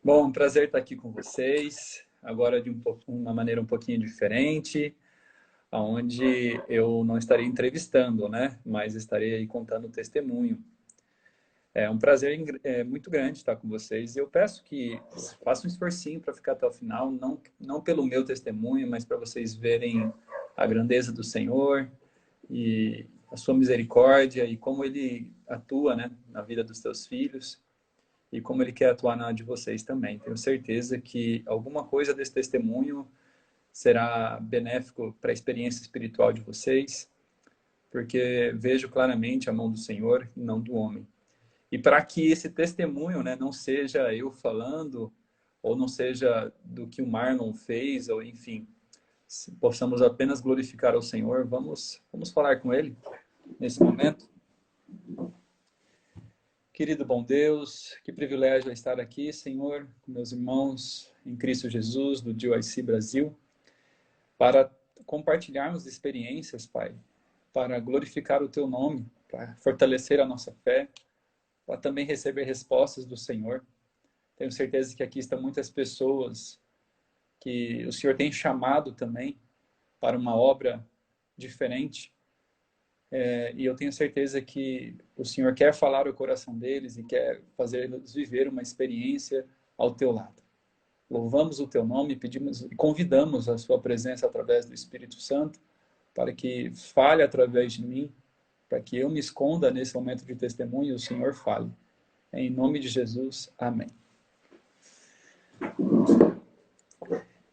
Bom, prazer estar aqui com vocês, agora de uma maneira um pouquinho diferente, onde eu não estarei entrevistando, né? Mas estarei aí contando o testemunho. É um prazer muito grande estar com vocês. Eu peço que façam um esforcinho para ficar até o final, não pelo meu testemunho, mas para vocês verem a grandeza do Senhor e a sua misericórdia e como Ele atua, né, na vida dos teus filhos. E como Ele quer atuar na de vocês também. Tenho certeza que alguma coisa desse testemunho será benéfico para a experiência espiritual de vocês, porque vejo claramente a mão do Senhor e não do homem. E para que esse testemunho, né, não seja eu falando, ou não seja do que o Marlon fez, ou enfim, possamos apenas glorificar ao Senhor, vamos falar com Ele nesse momento. Querido bom Deus, que privilégio é estar aqui, Senhor, com meus irmãos em Cristo Jesus, do DYC Brasil, para compartilharmos experiências, Pai, para glorificar o Teu nome, para fortalecer a nossa fé, para também receber respostas do Senhor. Tenho certeza que aqui estão muitas pessoas que o Senhor tem chamado também para uma obra diferente. E eu tenho certeza que o Senhor quer falar o coração deles e quer fazer eles viver uma experiência ao teu lado. Louvamos o teu nome, pedimos e convidamos a sua presença através do Espírito Santo para que fale através de mim, para que eu me esconda nesse momento de testemunho e o Senhor fale. Em nome de Jesus, amém.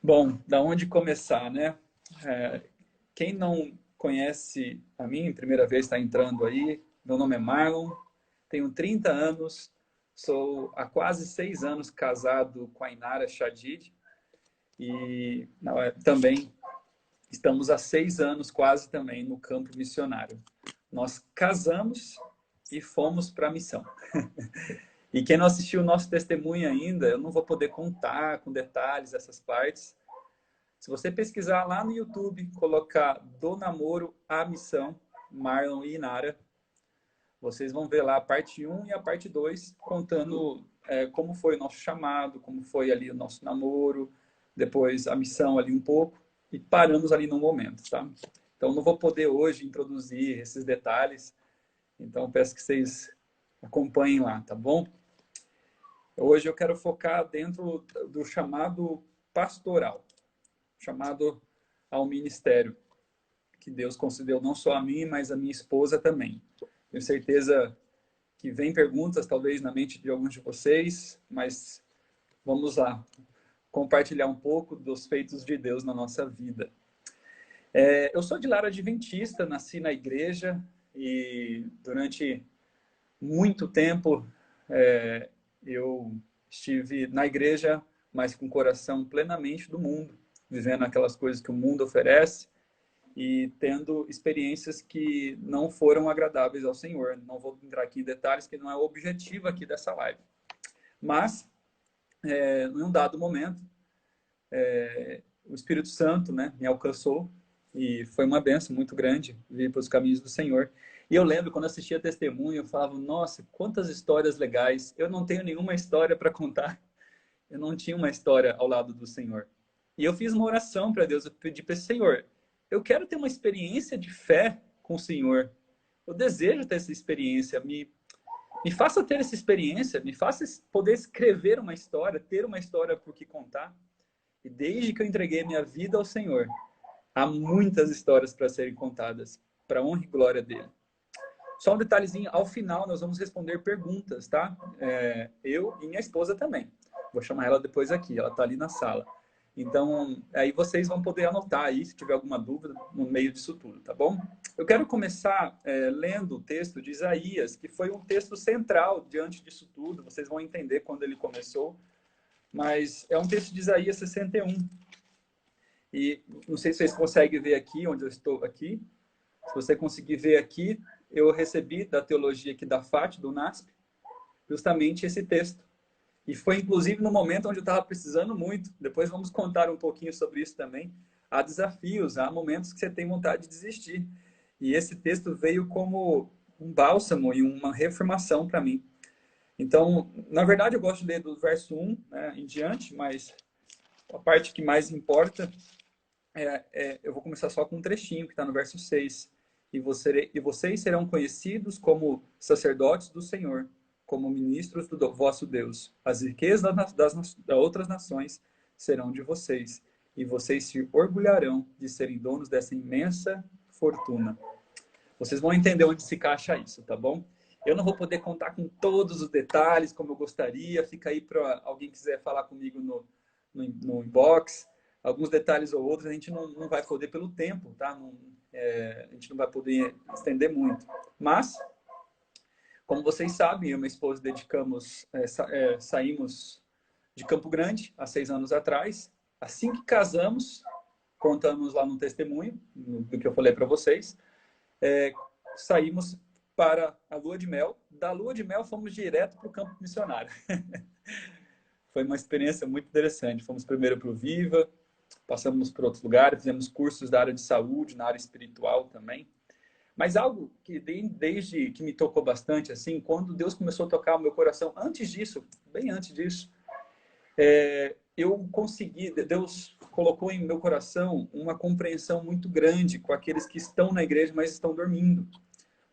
Bom, da onde começar, né? Quem não conhece a mim, primeira vez está entrando aí, meu nome é Marlon, tenho 30 anos, sou há quase 6 anos casado com a Inara Chadid e também estamos há 6 anos quase também no campo missionário. Nós casamos e fomos para a missão. E quem não assistiu o nosso testemunho ainda, eu não vou poder contar com detalhes essas partes. Se você pesquisar lá no YouTube, colocar do namoro à missão, Marlon e Inara, vocês vão ver lá a parte 1 e a parte 2, contando como foi o nosso chamado, como foi ali o nosso namoro, depois a missão ali um pouco, e paramos ali no momento, tá? Então não vou poder hoje introduzir esses detalhes, então peço que vocês acompanhem lá, tá bom? Hoje eu quero focar dentro do chamado pastoral, chamado ao ministério, que Deus concedeu não só a mim, mas a minha esposa também. Tenho certeza que vem perguntas, talvez, na mente de alguns de vocês, mas vamos lá, compartilhar um pouco dos feitos de Deus na nossa vida. Eu sou de lar adventista, nasci na igreja e durante muito tempo eu estive na igreja, mas com o coração plenamente do mundo, vivendo aquelas coisas que o mundo oferece e tendo experiências que não foram agradáveis ao Senhor. Não vou entrar aqui em detalhes, que não é o objetivo aqui dessa live. Mas, em um dado momento, o Espírito Santo, né, me alcançou e foi uma bênção muito grande vir para os caminhos do Senhor. E eu lembro, quando eu assistia testemunho, eu falava, nossa, quantas histórias legais. Eu não tenho nenhuma história para contar. Eu não tinha uma história ao lado do Senhor. E eu fiz uma oração para Deus, eu pedi para o Senhor, eu quero ter uma experiência de fé com o Senhor. Eu desejo ter essa experiência. Me faça ter essa experiência, me faça poder escrever uma história, ter uma história por que contar. E desde que eu entreguei minha vida ao Senhor, há muitas histórias para serem contadas, para a honra e glória dele. Só um detalhezinho, ao final nós vamos responder perguntas, tá? Eu e minha esposa também. Vou chamar ela depois aqui, ela está ali na sala. Então, aí vocês vão poder anotar aí, se tiver alguma dúvida, no meio disso tudo, tá bom? Eu quero começar lendo o texto de Isaías, que foi um texto central diante disso tudo. Vocês vão entender quando ele começou. Mas é um texto de Isaías 61. E não sei se vocês conseguem ver aqui, onde eu estou aqui. Se você conseguir ver aqui, eu recebi da teologia aqui da FAT, do NASP, justamente esse texto. E foi, inclusive, no momento onde eu estava precisando muito. Depois vamos contar um pouquinho sobre isso também. Há desafios, há momentos que você tem vontade de desistir. E esse texto veio como um bálsamo e uma reafirmação para mim. Então, na verdade, eu gosto de ler do verso 1, né, em diante, mas a parte que mais importa eu vou começar só com um trechinho que está no verso 6. E vocês serão conhecidos como sacerdotes do Senhor, como ministros do vosso Deus. As riquezas das outras nações serão de vocês, e vocês se orgulharão de serem donos dessa imensa fortuna. Vocês vão entender onde se encaixa isso, tá bom? Eu não vou poder contar com todos os detalhes como eu gostaria. Fica aí para alguém quiser falar comigo no inbox. Alguns detalhes ou outros a gente não vai poder pelo tempo, tá? A gente não vai poder estender muito. Mas, como vocês sabem, eu e minha esposa saímos de Campo Grande há 6 anos atrás. Assim que casamos, contamos lá no testemunho, do que eu falei para vocês, saímos para a lua de mel. Da lua de mel, fomos direto para o campo missionário. Foi uma experiência muito interessante. Fomos primeiro para o Viva, passamos por outros lugares, fizemos cursos da área de saúde, na área espiritual também. Mas algo que desde que me tocou bastante, assim, quando Deus começou a tocar o meu coração, antes disso, bem antes disso, eu consegui, Deus colocou em meu coração uma compreensão muito grande com aqueles que estão na igreja, mas estão dormindo.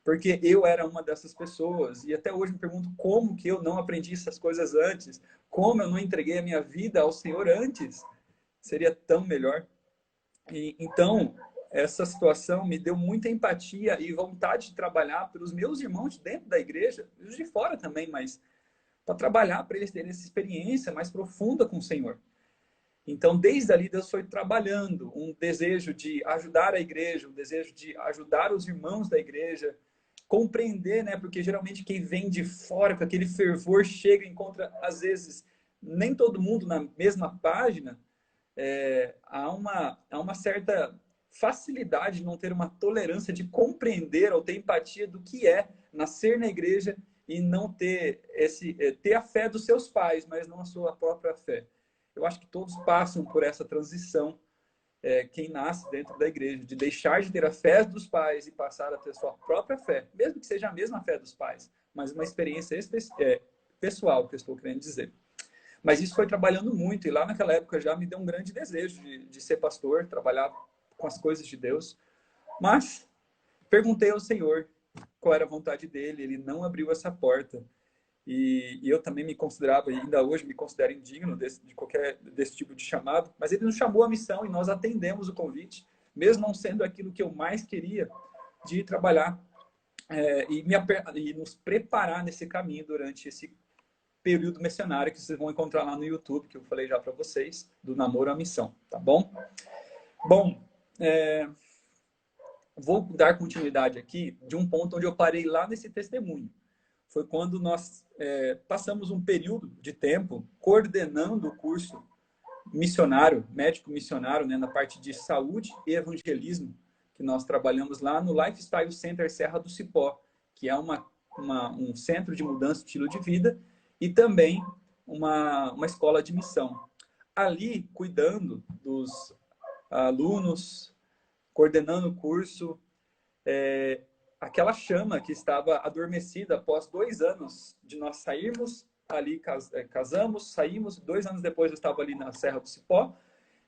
Porque eu era uma dessas pessoas e até hoje me pergunto como que eu não aprendi essas coisas antes, como eu não entreguei a minha vida ao Senhor antes, seria tão melhor. E, então, essa situação me deu muita empatia e vontade de trabalhar pelos meus irmãos dentro da igreja, os de fora também, mas para trabalhar para eles terem essa experiência mais profunda com o Senhor. Então, desde ali, Deus foi trabalhando um desejo de ajudar a igreja, um desejo de ajudar os irmãos da igreja, compreender, né? Porque geralmente quem vem de fora com aquele fervor chega e encontra, às vezes, nem todo mundo na mesma página. Há uma certa facilidade de não ter uma tolerância de compreender ou ter empatia do que é nascer na igreja e não ter ter a fé dos seus pais, mas não a sua própria fé. Eu acho que todos passam por essa transição, quem nasce dentro da igreja, de deixar de ter a fé dos pais e passar a ter a sua própria fé, mesmo que seja a mesma fé dos pais, mas uma experiência pessoal, que eu estou querendo dizer. Mas isso foi trabalhando muito, e lá naquela época já me deu um grande desejo de ser pastor, trabalhar com as coisas de Deus. Mas perguntei ao Senhor qual era a vontade dele, ele não abriu essa porta. E eu também me considerava, e ainda hoje me considero indigno desse tipo de chamado, mas ele nos chamou à missão e nós atendemos o convite, mesmo não sendo aquilo que eu mais queria, de trabalhar e nos preparar nesse caminho durante esse período missionário que vocês vão encontrar lá no YouTube, que eu falei já para vocês, do Namoro à Missão, tá bom? Bom, vou dar continuidade aqui de um ponto onde eu parei lá nesse testemunho. Foi quando nós passamos um período de tempo coordenando o curso missionário, médico missionário, né, na parte de saúde e evangelismo, que nós trabalhamos lá no Lifestyle Center Serra do Cipó, que é um centro de mudança de estilo de vida e também uma escola de missão. Ali, cuidando dos alunos, coordenando o curso, aquela chama que estava adormecida após 2 anos de nós sairmos ali, casamos, saímos, 2 anos depois eu estava ali na Serra do Cipó.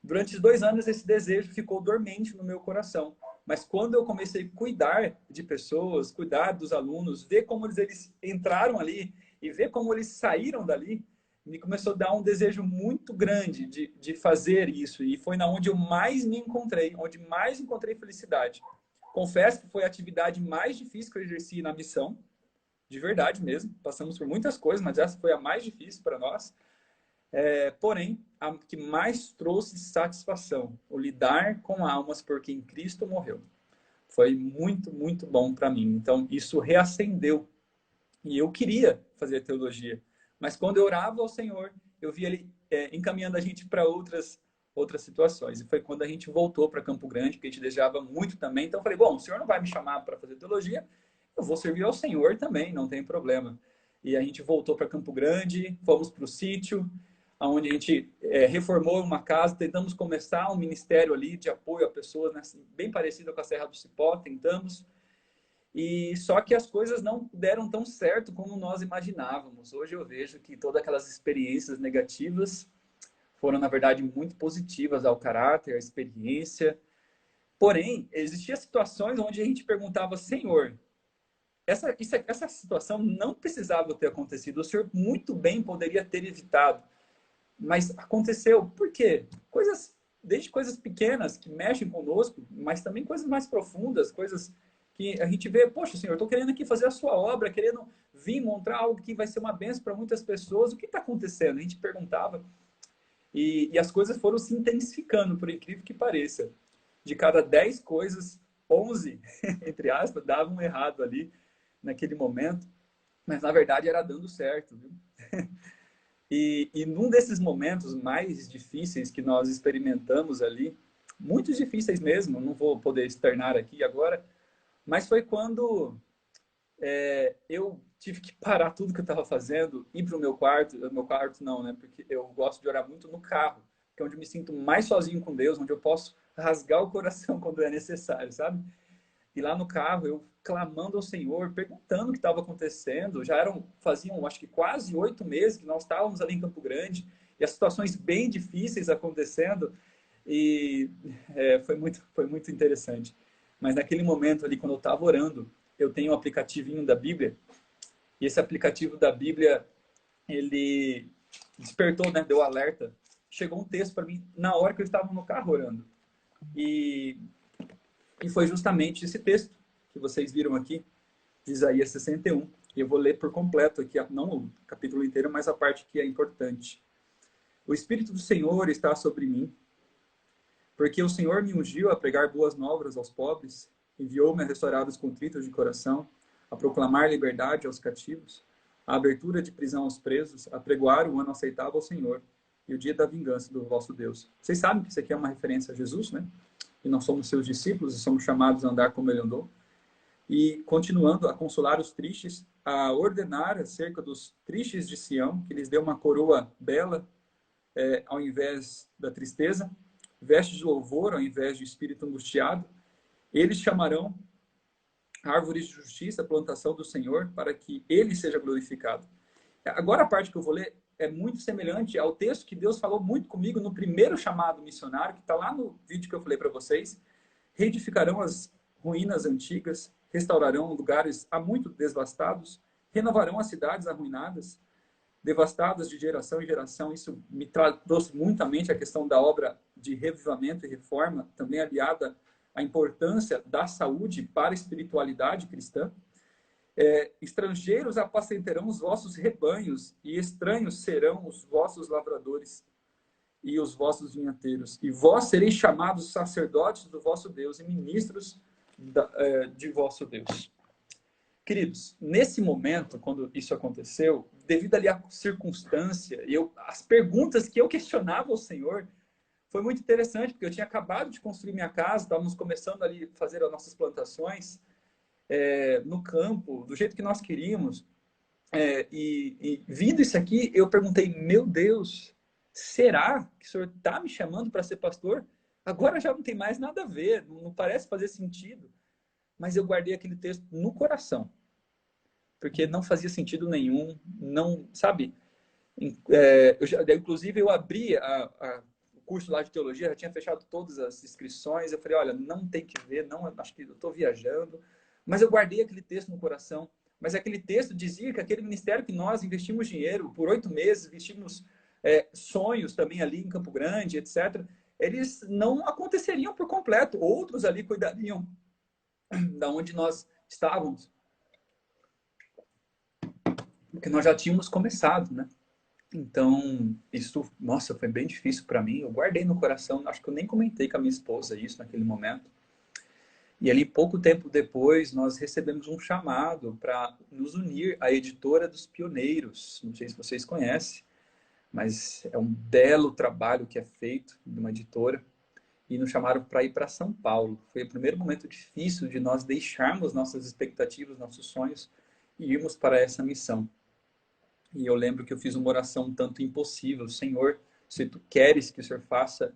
Durante os 2 anos esse desejo ficou dormente no meu coração. Mas quando eu comecei a cuidar de pessoas, cuidar dos alunos, ver como eles entraram ali e ver como eles saíram dali, me começou a dar um desejo muito grande de fazer isso. E foi na onde eu mais me encontrei, onde mais encontrei felicidade. Confesso que foi a atividade mais difícil que eu exerci na missão, de verdade mesmo. Passamos por muitas coisas, mas essa foi a mais difícil para nós. Porém, a que mais trouxe satisfação, o lidar com almas por quem Cristo morreu. Foi muito, muito bom para mim. Então, isso reacendeu. E eu queria fazer teologia. Mas quando eu orava ao Senhor, eu via Ele encaminhando a gente para outras situações. E foi quando a gente voltou para Campo Grande, que a gente desejava muito também. Então, eu falei, bom, o Senhor não vai me chamar para fazer teologia, eu vou servir ao Senhor também, não tem problema. E a gente voltou para Campo Grande, fomos para o sítio, onde a gente reformou uma casa, tentamos começar um ministério ali de apoio a pessoas, né, bem parecido com a Serra do Cipó, tentamos. E só que as coisas não deram tão certo como nós imaginávamos. Hoje eu vejo que todas aquelas experiências negativas foram, na verdade, muito positivas ao caráter, à experiência. Porém, existiam situações onde a gente perguntava, Senhor, essa situação não precisava ter acontecido. O Senhor muito bem poderia ter evitado. Mas aconteceu. Por quê? Desde coisas pequenas que mexem conosco, mas também coisas mais profundas, coisas que a gente vê, poxa, Senhor, eu estou querendo aqui fazer a sua obra, querendo vir mostrar algo que vai ser uma bênção para muitas pessoas. O que está acontecendo? A gente perguntava. E as coisas foram se intensificando, por incrível que pareça. De cada 10 coisas, 11, entre aspas, davam errado ali naquele momento. Mas, na verdade, era dando certo. Viu? E num desses momentos mais difíceis que nós experimentamos ali, muito difíceis mesmo, não vou poder externar aqui agora, mas foi quando eu tive que parar tudo que eu estava fazendo, ir para o meu quarto não, né? Porque eu gosto de orar muito no carro, que é onde eu me sinto mais sozinho com Deus, onde eu posso rasgar o coração quando é necessário, sabe? E lá no carro, eu clamando ao Senhor, perguntando o que estava acontecendo. Faziam, acho que quase 8 meses que nós estávamos ali em Campo Grande, e as situações bem difíceis acontecendo, e foi muito interessante. Mas naquele momento ali, quando eu estava orando, eu tenho um aplicativinho da Bíblia, e esse aplicativo da Bíblia, ele despertou, né, deu alerta. Chegou um texto para mim na hora que eu estava no carro orando. E foi justamente esse texto que vocês viram aqui, de Isaías 61. E eu vou ler por completo aqui, não o capítulo inteiro, mas a parte que é importante. O Espírito do Senhor está sobre mim, porque o Senhor me ungiu a pregar boas novas aos pobres, enviou-me a restaurar os contritos de coração, a proclamar liberdade aos cativos, a abertura de prisão aos presos, a pregoar o ano aceitável ao Senhor e o dia da vingança do vosso Deus. Vocês sabem que isso aqui é uma referência a Jesus, né? E nós somos seus discípulos e somos chamados a andar como ele andou. E continuando a consolar os tristes, a ordenar acerca dos tristes de Sião, que lhes dê uma coroa bela ao invés da tristeza, veste de louvor ao invés de espírito angustiado. Eles chamarão árvores de justiça, plantação do Senhor, para que ele seja glorificado. Agora a parte que eu vou ler é muito semelhante ao texto que Deus falou muito comigo no primeiro chamado missionário, que está lá no vídeo que eu falei para vocês. Reedificarão as ruínas antigas, restaurarão lugares há muito devastados, renovarão as cidades arruinadas, devastadas de geração em geração. Isso me trouxe muito à mente a questão da obra de revivamento e reforma, também aliada à importância da saúde para a espiritualidade cristã. Estrangeiros apacentarão os vossos rebanhos, e estranhos serão os vossos lavradores e os vossos vinhateiros. E vós sereis chamados sacerdotes do vosso Deus e ministros de vosso Deus. Queridos, nesse momento, quando isso aconteceu, devido ali à circunstância, as perguntas que eu questionava ao Senhor, foi muito interessante, porque eu tinha acabado de construir minha casa, estávamos começando ali a fazer as nossas plantações, no campo, do jeito que nós queríamos. E vindo isso aqui, eu perguntei, meu Deus, será que o senhor está me chamando para ser pastor? Agora já não tem mais nada a ver, não parece fazer sentido. Mas eu guardei aquele texto no coração, porque não fazia sentido nenhum, não, sabe? Inclusive, eu abri o curso lá de teologia, já tinha fechado todas as inscrições. Eu falei, olha, não tem que ver, não, acho que eu estou viajando. Mas eu guardei aquele texto no coração. Mas aquele texto dizia que aquele ministério que nós investimos dinheiro por 8 meses, investimos sonhos também ali em Campo Grande, etc., eles não aconteceriam por completo. Outros ali cuidariam da onde nós estávamos. Porque nós já tínhamos começado, né? Então, isso, nossa, foi bem difícil para mim. Eu guardei no coração, acho que eu nem comentei com a minha esposa isso naquele momento. E ali, pouco tempo depois, nós recebemos um chamado para nos unir à editora dos Pioneiros. Não sei se vocês conhecem, mas é um belo trabalho que é feito de uma editora. E nos chamaram para ir para São Paulo. Foi o primeiro momento difícil de nós deixarmos nossas expectativas, nossos sonhos e irmos para essa missão. E eu lembro que eu fiz uma oração um tanto impossível. Senhor, se tu queres que o Senhor faça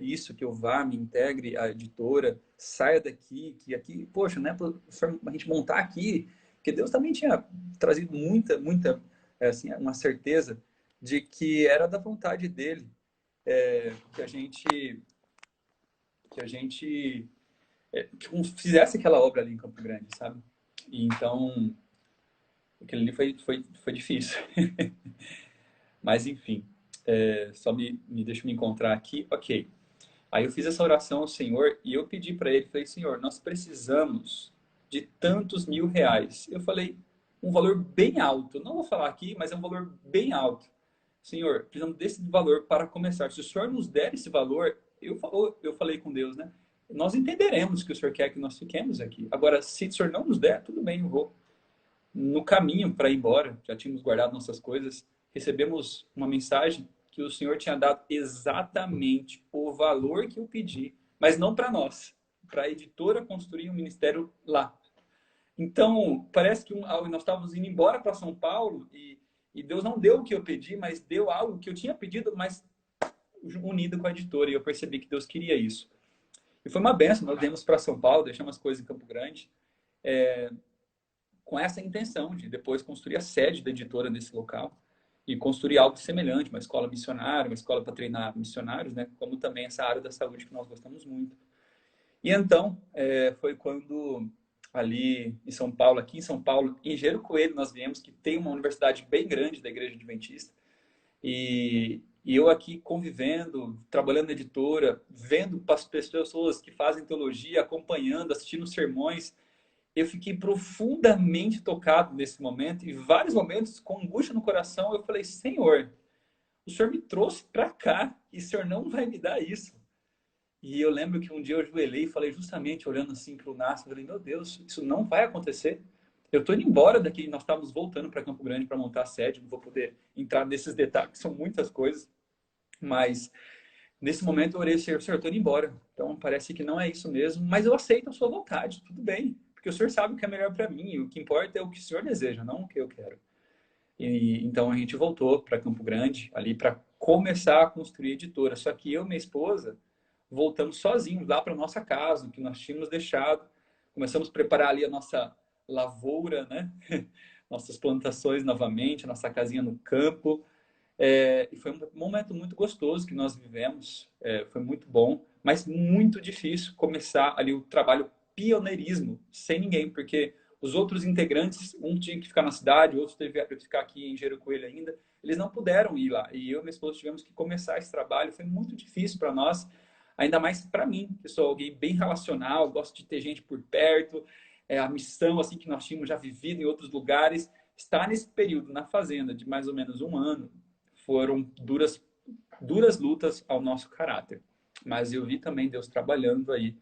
isso, que eu vá, me integre à editora, saia daqui, que aqui, poxa, né, para a gente montar aqui, porque Deus também tinha trazido muita, assim, uma certeza de que era da vontade dele, que a gente que fizesse aquela obra ali em Campo Grande, sabe? E então, aquilo ali foi difícil. Mas, enfim, só me deixa me encontrar aqui. Ok. Aí eu fiz essa oração ao Senhor e eu pedi para ele, falei, Senhor, nós precisamos de tantos R$ 1.000. Eu falei, um valor bem alto. Não vou falar aqui, mas é um valor bem alto. Senhor, precisamos desse valor para começar. Se o Senhor nos der esse valor, eu falei com Deus, né? Nós entenderemos que o Senhor quer que nós fiquemos aqui. Agora, se o Senhor não nos der, tudo bem, eu vou. No caminho para ir embora, já tínhamos guardado nossas coisas, recebemos uma mensagem que o Senhor tinha dado exatamente o valor que eu pedi, mas não para nós, para a editora construir um ministério lá. Então, parece que nós estávamos indo embora para São Paulo e Deus não deu o que eu pedi, mas deu algo que eu tinha pedido, mas unido com a editora. E eu percebi que Deus queria isso. E foi uma benção. Nós viemos para São Paulo, deixamos as coisas em Campo Grande, com essa intenção de depois construir a sede da editora nesse local e construir algo semelhante, uma escola missionária, uma escola para treinar missionários, né? Como também essa área da saúde que nós gostamos muito. E então, foi quando ali em São Paulo, aqui em São Paulo, em Engenheiro Coelho, nós viemos, que tem uma universidade bem grande da Igreja Adventista, e eu aqui convivendo, trabalhando na editora, vendo as pessoas que fazem teologia, acompanhando, assistindo sermões, eu fiquei profundamente tocado nesse momento, e vários momentos com angústia no coração, eu falei, Senhor, o Senhor me trouxe para cá, e o Senhor não vai me dar isso. E eu lembro que um dia eu ajoelhei e falei, justamente olhando assim para o Nácio, eu falei, meu Deus, isso não vai acontecer. Eu estou indo embora daqui, nós estávamos voltando para Campo Grande para montar a sede, não vou poder entrar nesses detalhes, são muitas coisas, mas nesse momento eu orei, Senhor, estou indo embora. Então parece que não é isso mesmo, mas eu aceito a sua vontade, tudo bem, porque o Senhor sabe o que é melhor para mim, e o que importa é o que o Senhor deseja, não o que eu quero. E então a gente voltou para Campo Grande, ali para começar a construir a editora, só que eu e minha esposa voltamos sozinhos lá para nossa casa, que nós tínhamos deixado. Começamos a preparar ali a nossa lavoura, né? Nossas plantações novamente, nossa casinha no campo. E foi um momento muito gostoso que nós vivemos. Foi muito bom, mas muito difícil começar ali o trabalho pioneirismo sem ninguém, porque os outros integrantes, um tinha que ficar na cidade, outro teve que ficar aqui em Engenheiro Coelho ainda, eles não puderam ir lá. E eu e minha esposa tivemos que começar esse trabalho. Foi muito difícil para nós, ainda mais para mim, que sou alguém bem relacional, gosto de ter gente por perto, a missão assim que nós tínhamos já vivido em outros lugares, estar nesse período na fazenda de mais ou menos um ano, foram duras lutas ao nosso caráter. Mas eu vi também Deus trabalhando aí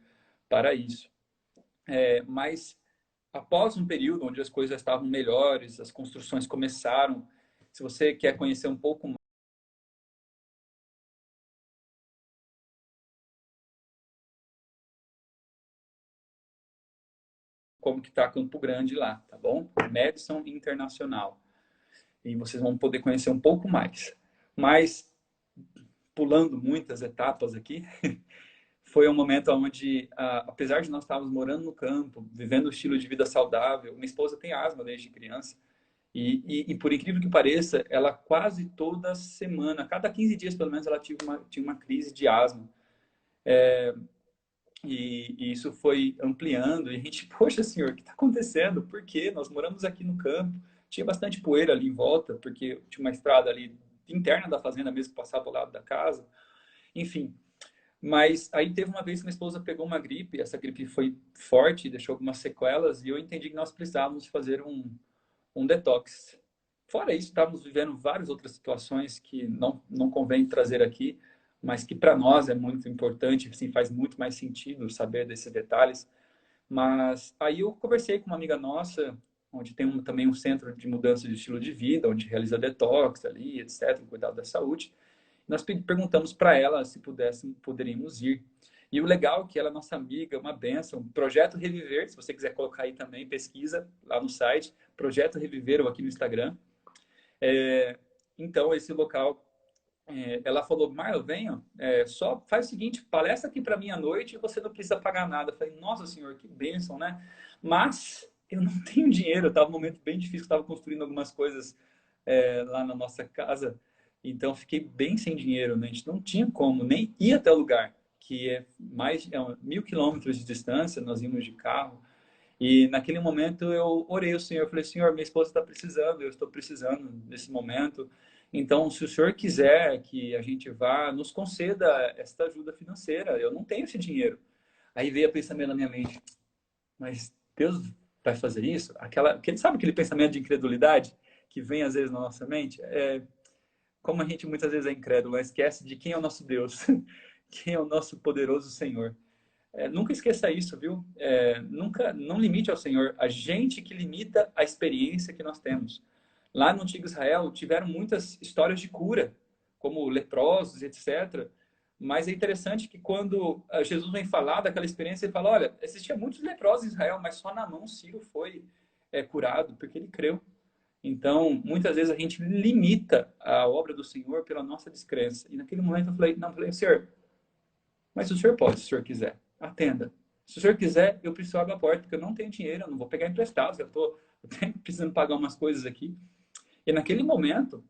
para isso. Mas após um período onde as coisas já estavam melhores, as construções começaram, se você quer conhecer um pouco mais como que está Campo Grande lá, tá bom? Madison Internacional. E vocês vão poder conhecer um pouco mais. Mas, pulando muitas etapas aqui, foi um momento onde, apesar de nós estarmos morando no campo, vivendo um estilo de vida saudável, minha esposa tem asma desde criança, e por incrível que pareça, ela quase toda semana, cada 15 dias pelo menos, ela tinha uma crise de asma. E isso foi ampliando, e a gente, poxa senhor, o que está acontecendo? Por quê? Nós moramos aqui no campo, tinha bastante poeira ali em volta, porque tinha uma estrada ali interna da fazenda mesmo que passava ao lado da casa, enfim. Mas aí teve uma vez que minha esposa pegou uma gripe, essa gripe foi forte, deixou algumas sequelas, e eu entendi que nós precisávamos fazer um detox. Fora isso, estávamos vivendo várias outras situações que não convém trazer aqui, mas que para nós é muito importante, assim, faz muito mais sentido saber desses detalhes. Mas aí eu conversei com uma amiga nossa, onde tem também um centro de mudança de estilo de vida, onde realiza detox ali, etc., cuidado da saúde. Nós perguntamos para ela se poderíamos ir. E o legal é que ela é nossa amiga, uma benção. Projeto Reviver, se você quiser colocar aí também, pesquisa lá no site, Projeto Reviver ou aqui no Instagram. Então, esse local ela falou, Marlon, venha, só faz o seguinte, palestra aqui para mim à noite e você não precisa pagar nada. Eu falei, nossa senhor, que bênção, né? Mas eu não tenho dinheiro, eu estava num momento bem difícil, estava construindo algumas coisas lá na nossa casa, então fiquei bem sem dinheiro, né? A gente não tinha como nem ir até o lugar, que é mais 1.000 quilômetros de distância, nós íamos de carro. E naquele momento eu orei ao Senhor, eu falei, Senhor, minha esposa está precisando, eu estou precisando nesse momento. Então, se o Senhor quiser que a gente vá, nos conceda esta ajuda financeira. Eu não tenho esse dinheiro. Aí veio o pensamento na minha mente, mas Deus vai fazer isso? Sabe aquele pensamento de incredulidade que vem às vezes na nossa mente? Como a gente muitas vezes é incrédulo, esquece de quem é o nosso Deus, quem é o nosso poderoso Senhor. Nunca esqueça isso, viu? Nunca, não limite ao Senhor. A gente que limita a experiência que nós temos. Lá no antigo Israel tiveram muitas histórias de cura, como leprosos, etc. Mas é interessante que quando Jesus vem falar daquela experiência, ele fala, olha, existia muitos leprosos em Israel, mas só Naamã, Ciro, foi curado, porque ele creu. Então, muitas vezes a gente limita a obra do Senhor pela nossa descrença. E naquele momento eu falei, não, Senhor, mas se o senhor pode, se o senhor quiser, atenda. Se o senhor quiser, eu preciso abrir a porta, porque eu não tenho dinheiro, eu não vou pegar emprestado, eu estou precisando pagar umas coisas aqui. E naquele momento,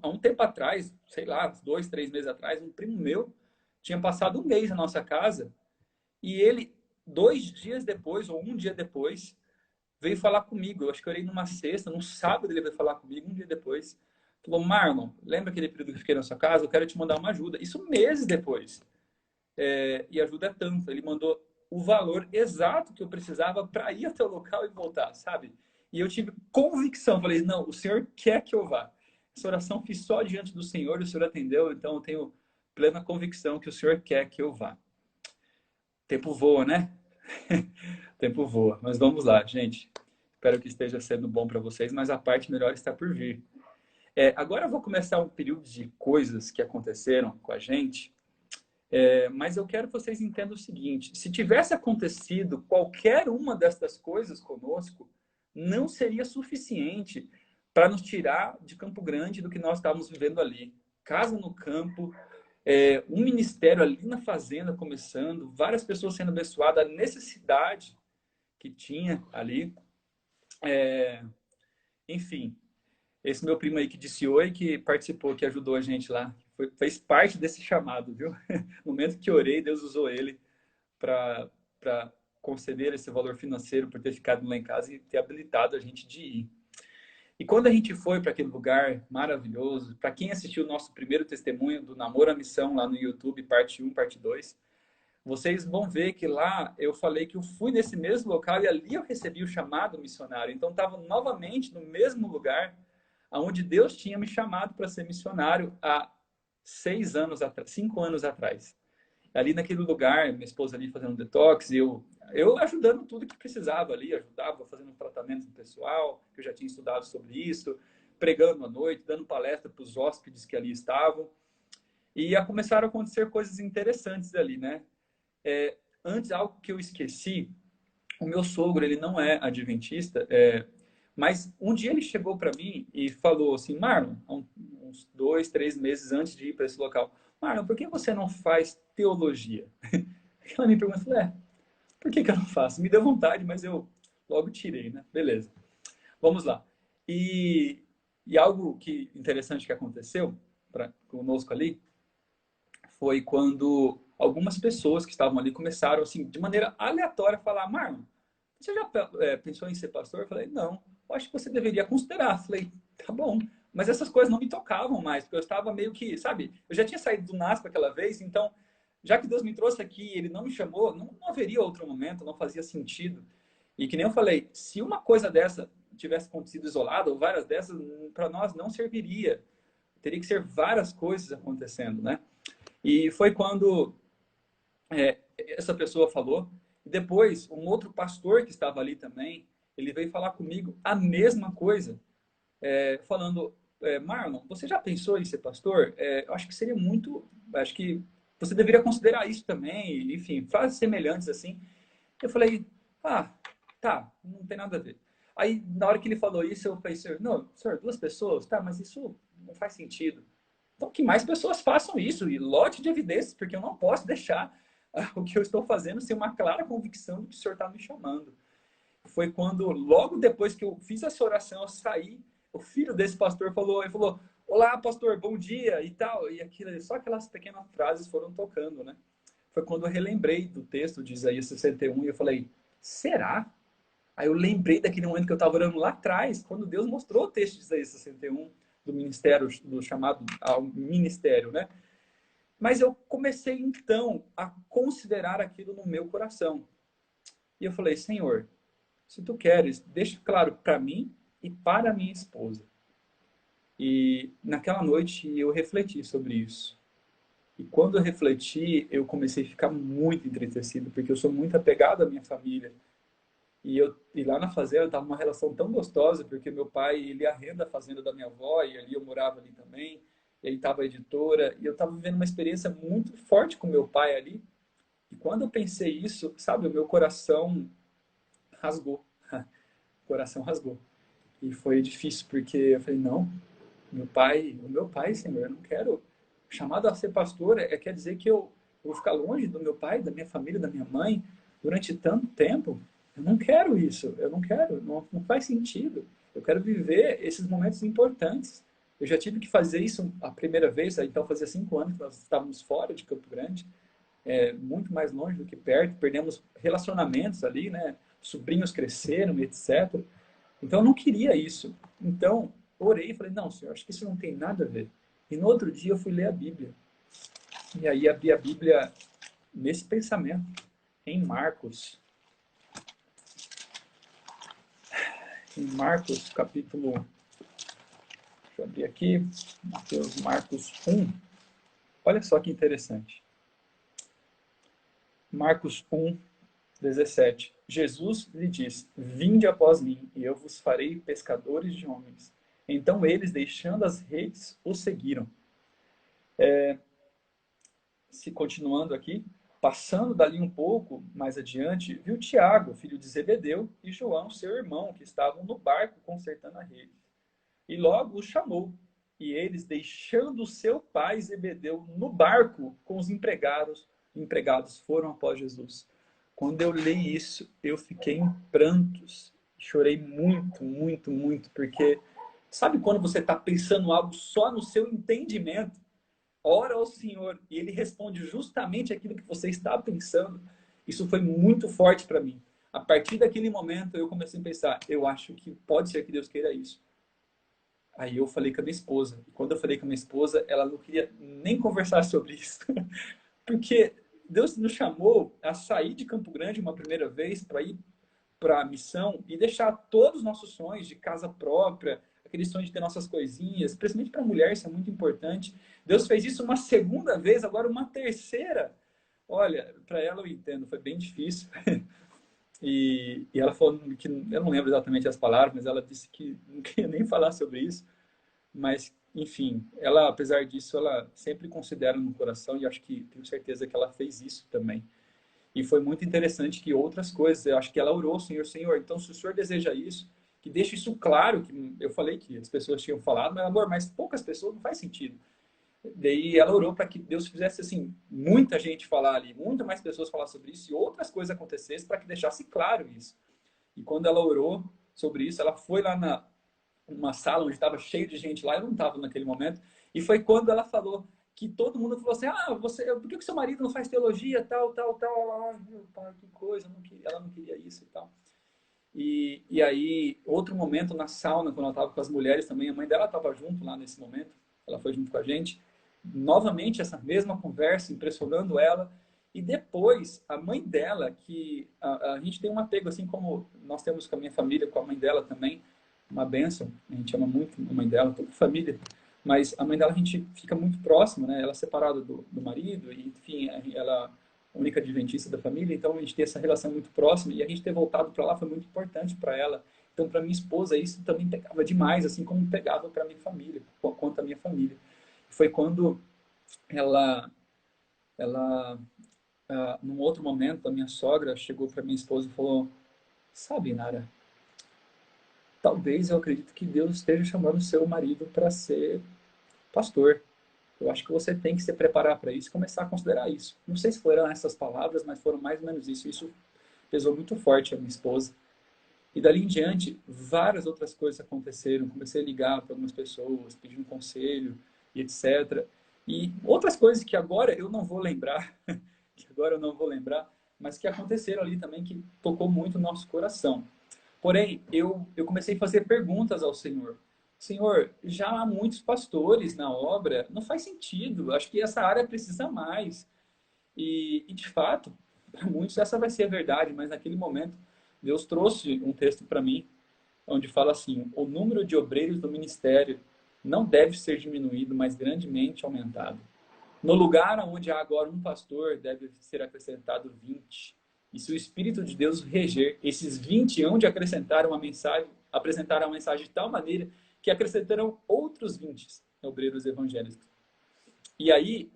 há um tempo atrás, sei lá, 2, 3 meses atrás, um primo meu tinha passado um mês na nossa casa e ele, 2 dias depois, ou um dia depois, veio falar comigo. Eu acho que eu orei numa sexta, num sábado ele veio falar comigo, um dia depois. Falou, Marlon, lembra aquele período que eu fiquei na sua casa? Eu quero te mandar uma ajuda. Isso meses depois. E ajuda tanto. Ele mandou o valor exato que eu precisava para ir até o local e voltar, sabe? E eu tive convicção. Falei, não, o Senhor quer que eu vá. Essa oração fiz só diante do Senhor e o Senhor atendeu. Então eu tenho plena convicção que o Senhor quer que eu vá. O tempo voa, né? O tempo voa. Mas vamos lá, gente. Espero que esteja sendo bom para vocês, mas a parte melhor está por vir. Agora eu vou começar um período de coisas que aconteceram com a gente, mas eu quero que vocês entendam o seguinte: se tivesse acontecido qualquer uma dessas coisas conosco, não seria suficiente para nos tirar de Campo Grande do que nós estávamos vivendo ali. Casa no campo, um ministério ali na fazenda começando, várias pessoas sendo abençoadas, a necessidade que tinha ali. Enfim, esse meu primo aí que disse oi, que participou, que ajudou a gente lá, fez parte desse chamado, viu? No momento que orei, Deus usou ele para conceder esse valor financeiro por ter ficado lá em casa e ter habilitado a gente de ir. E quando a gente foi para aquele lugar maravilhoso, para quem assistiu o nosso primeiro testemunho do Namoro à Missão lá no YouTube, parte 1, parte 2, vocês vão ver que lá eu falei que eu fui nesse mesmo local e ali eu recebi o chamado missionário. Então estava novamente no mesmo lugar onde Deus tinha me chamado para ser missionário há 5 anos atrás. Ali naquele lugar, minha esposa ali fazendo detox, eu ajudando tudo que precisava ali, ajudava fazendo um tratamento pessoal, que eu já tinha estudado sobre isso, pregando à noite, dando palestra para os hóspedes que ali estavam. E começaram a acontecer coisas interessantes ali, né? Antes, algo que eu esqueci, o meu sogro, ele não é adventista, mas um dia ele chegou para mim e falou assim, Marlon, uns 2, 3 meses antes de ir para esse local, Marlon, por que você não faz teologia? Ela me perguntou, por que eu não faço? Me deu vontade, mas eu logo tirei, né? Beleza, vamos lá. E algo interessante que aconteceu conosco ali foi quando algumas pessoas que estavam ali começaram, assim, de maneira aleatória, a falar, Marlon, você já pensou em ser pastor? Eu falei, não, eu acho que você deveria considerar. Eu falei, tá bom. Mas essas coisas não me tocavam mais, porque eu estava meio que, sabe, eu já tinha saído do NASP aquela vez, então, já que Deus me trouxe aqui, Ele não me chamou, não haveria outro momento, não fazia sentido. E que nem eu falei, se uma coisa dessa tivesse acontecido isolada, ou várias dessas, para nós não serviria. Teria que ser várias coisas acontecendo, né? E foi quando essa pessoa falou. E depois, um outro pastor que estava ali também, ele veio falar comigo a mesma coisa, falando, Marlon, você já pensou em ser pastor? Eu acho que seria muito, acho que você deveria considerar isso também, enfim, frases semelhantes assim. Eu falei, tá, não tem nada a ver. Aí, na hora que ele falou isso, eu falei, senhor, não, senhor, 2 pessoas, tá, mas isso não faz sentido. Então, que mais pessoas façam isso, e lote de evidências, porque eu não posso deixar o que eu estou fazendo ser uma clara convicção de que o Senhor está me chamando. Foi quando, logo depois que eu fiz essa oração, eu saí, o filho desse pastor falou, ele falou, olá, pastor, bom dia, e tal, e aquilo, só aquelas pequenas frases foram tocando, né? Foi quando eu relembrei do texto de Isaías 61 e eu falei, será? Aí eu lembrei daquele momento que eu estava orando lá atrás, quando Deus mostrou o texto de Isaías 61, do ministério, do chamado ao ministério, né? Mas eu comecei então a considerar aquilo no meu coração. E eu falei, Senhor, se tu queres, deixa claro para mim e para a minha esposa. E naquela noite eu refleti sobre isso. E quando eu refleti, eu comecei a ficar muito entristecido, porque eu sou muito apegado à minha família. E lá na fazenda estava uma relação tão gostosa, porque meu pai, ele arrenda a fazenda da minha avó, e ali eu morava ali também, e aí estava a editora, e eu estava vivendo uma experiência muito forte com meu pai ali. E quando eu pensei isso, sabe, o meu coração rasgou. O coração rasgou. E foi difícil, porque eu falei, não, o meu pai, Senhor, eu não quero. Chamado a ser pastor quer dizer que eu vou ficar longe do meu pai, da minha família, da minha mãe, durante tanto tempo. Eu não quero isso, eu não quero, não faz sentido. Eu quero viver esses momentos importantes. Eu já tive que fazer isso a primeira vez, então fazia 5 anos que nós estávamos fora de Campo Grande, muito mais longe do que perto, perdemos relacionamentos ali, né? Sobrinhos cresceram, etc. Então eu não queria isso. Então orei e falei, não, Senhor, acho que isso não tem nada a ver. E no outro dia eu fui ler a Bíblia. E aí abri a Bíblia nesse pensamento, em Marcos. Em Marcos, capítulo... Deixa eu abrir aqui. Marcos 1. Olha só que interessante. Marcos 1, 17. Jesus lhe diz, vinde após mim, e eu vos farei pescadores de homens. Então eles, deixando as redes, o seguiram. Se continuando aqui, passando dali um pouco mais adiante, viu Tiago, filho de Zebedeu, e João, seu irmão, que estavam no barco consertando a rede. E logo os chamou. E eles, deixando seu pai Zebedeu no barco com os empregados foram após Jesus. Quando eu li isso, eu fiquei em prantos. Chorei muito, muito, muito, porque sabe quando você está pensando algo só no seu entendimento? Ora ao Senhor e Ele responde justamente aquilo que você está pensando. Isso foi muito forte para mim. A partir daquele momento, eu comecei a pensar, eu acho que pode ser que Deus queira isso. Aí eu falei com a minha esposa. E quando eu falei com a minha esposa, ela não queria nem conversar sobre isso. Porque Deus nos chamou a sair de Campo Grande uma primeira vez para ir para a missão e deixar todos os nossos sonhos de casa própria, aquele sonho de ter nossas coisinhas, principalmente para a mulher, isso é muito importante. Deus fez isso uma segunda vez, agora uma terceira. Olha, para ela eu entendo, foi bem difícil. E ela falou que, eu não lembro exatamente as palavras, mas ela disse que não queria nem falar sobre isso. Mas, enfim, ela, apesar disso, ela sempre considera no coração e acho que tenho certeza que ela fez isso também. E foi muito interessante que outras coisas, eu acho que ela orou, Senhor, então se o Senhor deseja isso, que deixe isso claro, que eu falei que as pessoas tinham falado, mas amor, mas poucas pessoas não faz sentido. Daí ela orou para que Deus fizesse assim, muita gente falar ali, muitas mais pessoas falar sobre isso e outras coisas acontecessem para que deixasse claro isso. E quando ela orou sobre isso, ela foi lá na uma sala onde estava cheio de gente lá, eu não estava naquele momento, e foi quando ela falou que todo mundo falou assim, por que o seu marido não faz teologia, tal, tal, tal, ela, meu pai, que coisa, ela não queria isso e tal. E aí, outro momento na sauna, quando ela estava com as mulheres também, a mãe dela estava junto lá nesse momento, ela foi junto com a gente, novamente essa mesma conversa, impressionando ela, e depois a mãe dela, que a gente tem um apego, assim como nós temos com a minha família, com a mãe dela também, uma bênção, a gente ama muito a mãe dela, toda a família, mas a mãe dela a gente fica muito próximo, né? Ela é separada do marido, e enfim, ela é a única adventista da família, então a gente tem essa relação muito próxima, e a gente ter voltado para lá foi muito importante para ela. Então, para minha esposa, isso também pegava demais, assim como pegava para minha família, quanto a minha família. Foi quando ela num outro momento, a minha sogra chegou para minha esposa e falou, sabe, Nara, talvez eu acredito que Deus esteja chamando o seu marido para ser pastor. Eu acho que você tem que se preparar para isso e começar a considerar isso. Não sei se foram essas palavras, mas foram mais ou menos isso. Isso pesou muito forte a minha esposa. E dali em diante, várias outras coisas aconteceram. Comecei a ligar para algumas pessoas, pedindo conselho e etc. E outras coisas que agora eu não vou lembrar, que agora eu não vou lembrar, mas que aconteceram ali também, que tocou muito o nosso coração. Porém, eu comecei a fazer perguntas ao Senhor. Senhor, já há muitos pastores na obra, não faz sentido, acho que essa área precisa mais. E de fato, para muitos essa vai ser a verdade, mas naquele momento, Deus trouxe um texto para mim, onde fala assim: o número de obreiros do ministério não deve ser diminuído, mas grandemente aumentado. No lugar onde há agora um pastor, deve ser acrescentado 20. E se o Espírito de Deus reger, esses 20 hão de acrescentar uma mensagem, apresentar uma mensagem de tal maneira que acrescentarão outros 20 obreiros evangélicos. E aí,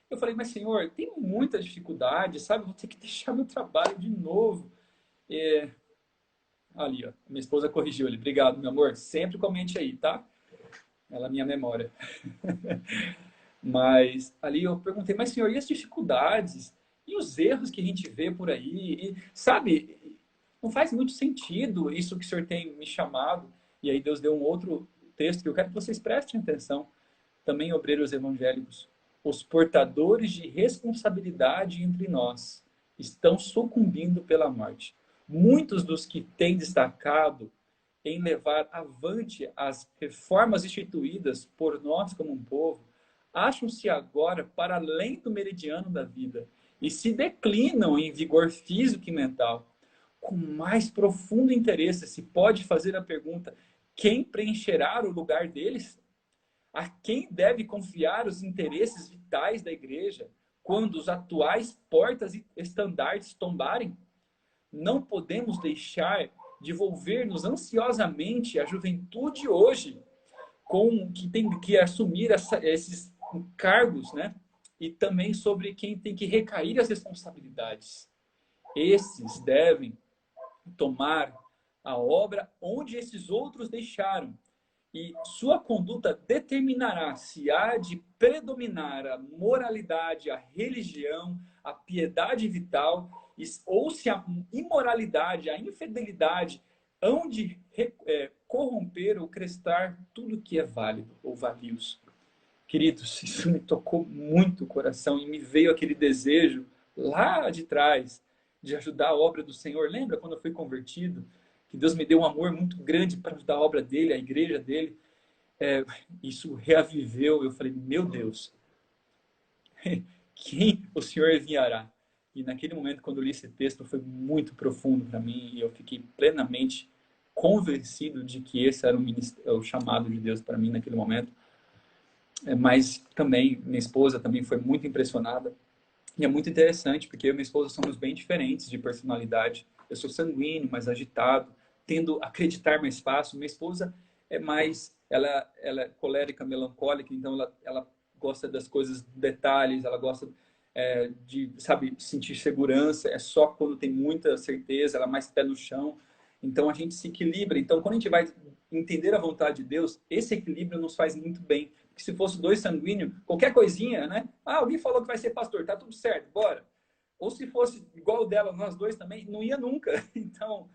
eu falei, mas Senhor, tem muita dificuldade, sabe? Vou ter que deixar meu trabalho de novo. Ali, ó, minha esposa corrigiu ele. Obrigado, meu amor. Sempre comente aí, tá? Ela é minha memória. Mas ali eu perguntei, mas Senhor, e as dificuldades? E os erros que a gente vê por aí? E, sabe, não faz muito sentido isso que o Senhor tem me chamado. E aí Deus deu um outro texto que eu quero que vocês prestem atenção. Também obreiros evangélicos. Os portadores de responsabilidade entre nós estão sucumbindo pela morte. Muitos dos que têm destacado em levar avante as reformas instituídas por nós como um povo, acham-se agora para além do meridiano da vida e se declinam em vigor físico e mental. Com mais profundo interesse se pode fazer a pergunta: quem preencherá o lugar deles? A quem deve confiar os interesses vitais da igreja quando os atuais portas e estandartes tombarem? Não podemos deixar de volver-nos ansiosamente à juventude hoje, com que tem que assumir esses cargos, né? E também sobre quem tem que recair as responsabilidades. Esses devem tomar a obra onde esses outros deixaram. E sua conduta determinará se há de predominar a moralidade, a religião, a piedade vital, ou se a imoralidade, a infidelidade hão de corromper ou crestar tudo que é válido ou valioso. Queridos, isso me tocou muito o coração e me veio aquele desejo lá de trás de ajudar a obra do Senhor. Lembra quando eu fui convertido? Que Deus me deu um amor muito grande para ajudar a obra dele, a igreja dele. Isso reaviveu. Eu falei, meu Deus, quem o Senhor enviará? E naquele momento, quando eu li esse texto, foi muito profundo para mim e eu fiquei plenamente convencido de que esse era o chamado de Deus para mim naquele momento. Mas também, minha esposa também foi muito impressionada. E é muito interessante, porque eu e minha esposa somos bem diferentes de personalidade. Eu sou sanguíneo, mais agitado, tendo a acreditar mais fácil. Minha esposa é mais... Ela é colérica, melancólica, então ela gosta das coisas, detalhes, ela gosta de, sabe, sentir segurança. É só quando tem muita certeza, ela é mais pé no chão. Então a gente se equilibra. Então quando a gente vai entender a vontade de Deus, esse equilíbrio nos faz muito bem. Porque se fosse dois sanguíneos, qualquer coisinha, né? Ah, alguém falou que vai ser pastor, tá tudo certo, bora. Ou se fosse igual dela, nós dois também, não ia nunca. Então,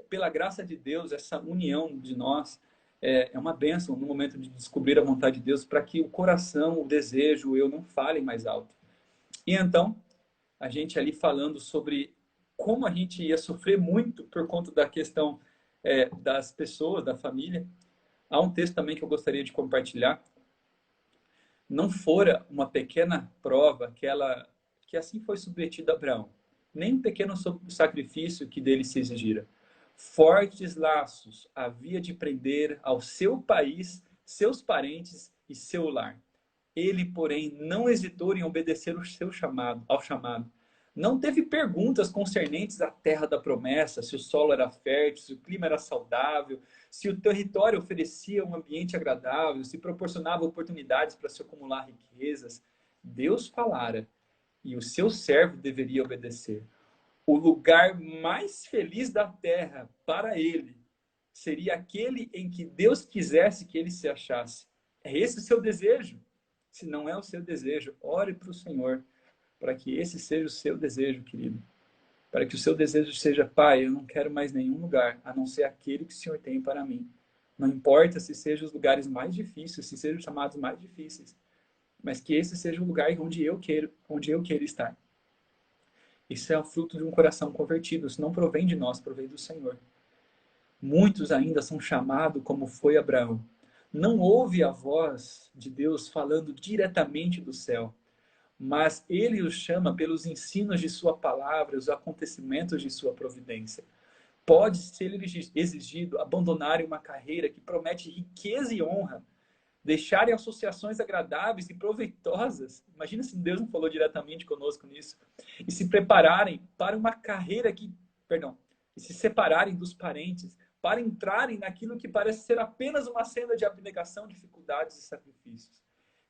pela graça de Deus, essa união de nós é uma bênção no momento de descobrir a vontade de Deus, para que o coração, o desejo, o eu não falem mais alto. E então, a gente ali falando sobre como a gente ia sofrer muito por conta da questão das pessoas, da família. Há um texto também que eu gostaria de compartilhar. Não fora uma pequena prova que assim foi submetido a Abraão, nem um pequeno sacrifício que dele se exigira. Fortes laços havia de prender ao seu país, seus parentes e seu lar. Ele, porém, não hesitou em obedecer ao chamado. Não teve perguntas concernentes à terra da promessa, se o solo era fértil, se o clima era saudável, se o território oferecia um ambiente agradável, se proporcionava oportunidades para se acumular riquezas. Deus falara e o seu servo deveria obedecer. O lugar mais feliz da terra para ele seria aquele em que Deus quisesse que ele se achasse. É esse o seu desejo. Se não é o seu desejo, ore para o Senhor, para que esse seja o seu desejo, querido. Para que o seu desejo seja, Pai, eu não quero mais nenhum lugar, a não ser aquele que o Senhor tem para mim. Não importa se sejam os lugares mais difíceis, se sejam chamados mais difíceis, mas que esse seja o lugar onde eu quero estar. Isso é o fruto de um coração convertido. Isso não provém de nós, provém do Senhor. Muitos ainda são chamados como foi Abraão. Não ouve a voz de Deus falando diretamente do céu, mas ele os chama pelos ensinos de sua palavra, os acontecimentos de sua providência. Pode ser exigido abandonarem uma carreira que promete riqueza e honra, deixarem associações agradáveis e proveitosas. Imagina se Deus não falou diretamente conosco nisso. E se prepararem para uma carreira e se separarem dos parentes para entrarem naquilo que parece ser apenas uma cena de abnegação, dificuldades e sacrifícios.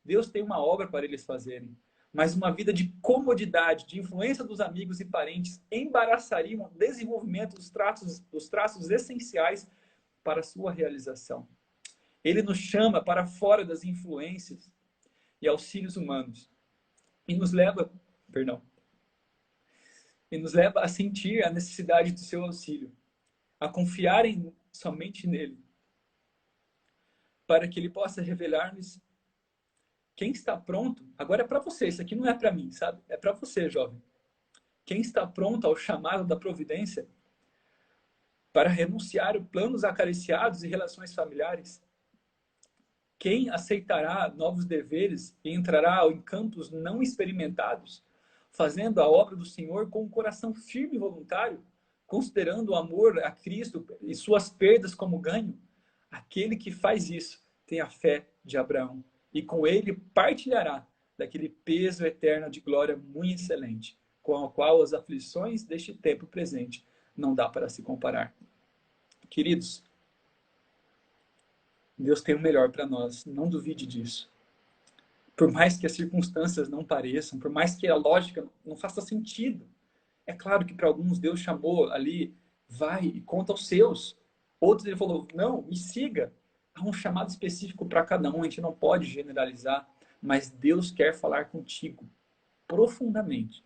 Deus tem uma obra para eles fazerem, mas uma vida de comodidade, de influência dos amigos e parentes, embaraçaria o desenvolvimento dos traços essenciais para a sua realização. Ele nos chama para fora das influências e auxílios humanos e nos leva a sentir a necessidade do seu auxílio, a confiarem somente nele, para que ele possa revelar-nos quem está pronto. Agora é para você, isso aqui não é para mim, sabe? É para você, jovem. Quem está pronto ao chamado da providência para renunciar a planos acariciados e relações familiares? Quem aceitará novos deveres e entrará em campos não experimentados, fazendo a obra do Senhor com um coração firme e voluntário, considerando o amor a Cristo e suas perdas como ganho? Aquele que faz isso tem a fé de Abraão, e com ele partilhará daquele peso eterno de glória muito excelente, com o qual as aflições deste tempo presente não dá para se comparar. Queridos, Deus tem o melhor para nós, não duvide disso. Por mais que as circunstâncias não pareçam, por mais que a lógica não faça sentido. É claro que para alguns Deus chamou ali, vai e conta aos seus. Outros ele falou, não, me siga. Há um chamado específico para cada um, a gente não pode generalizar, mas Deus quer falar contigo profundamente.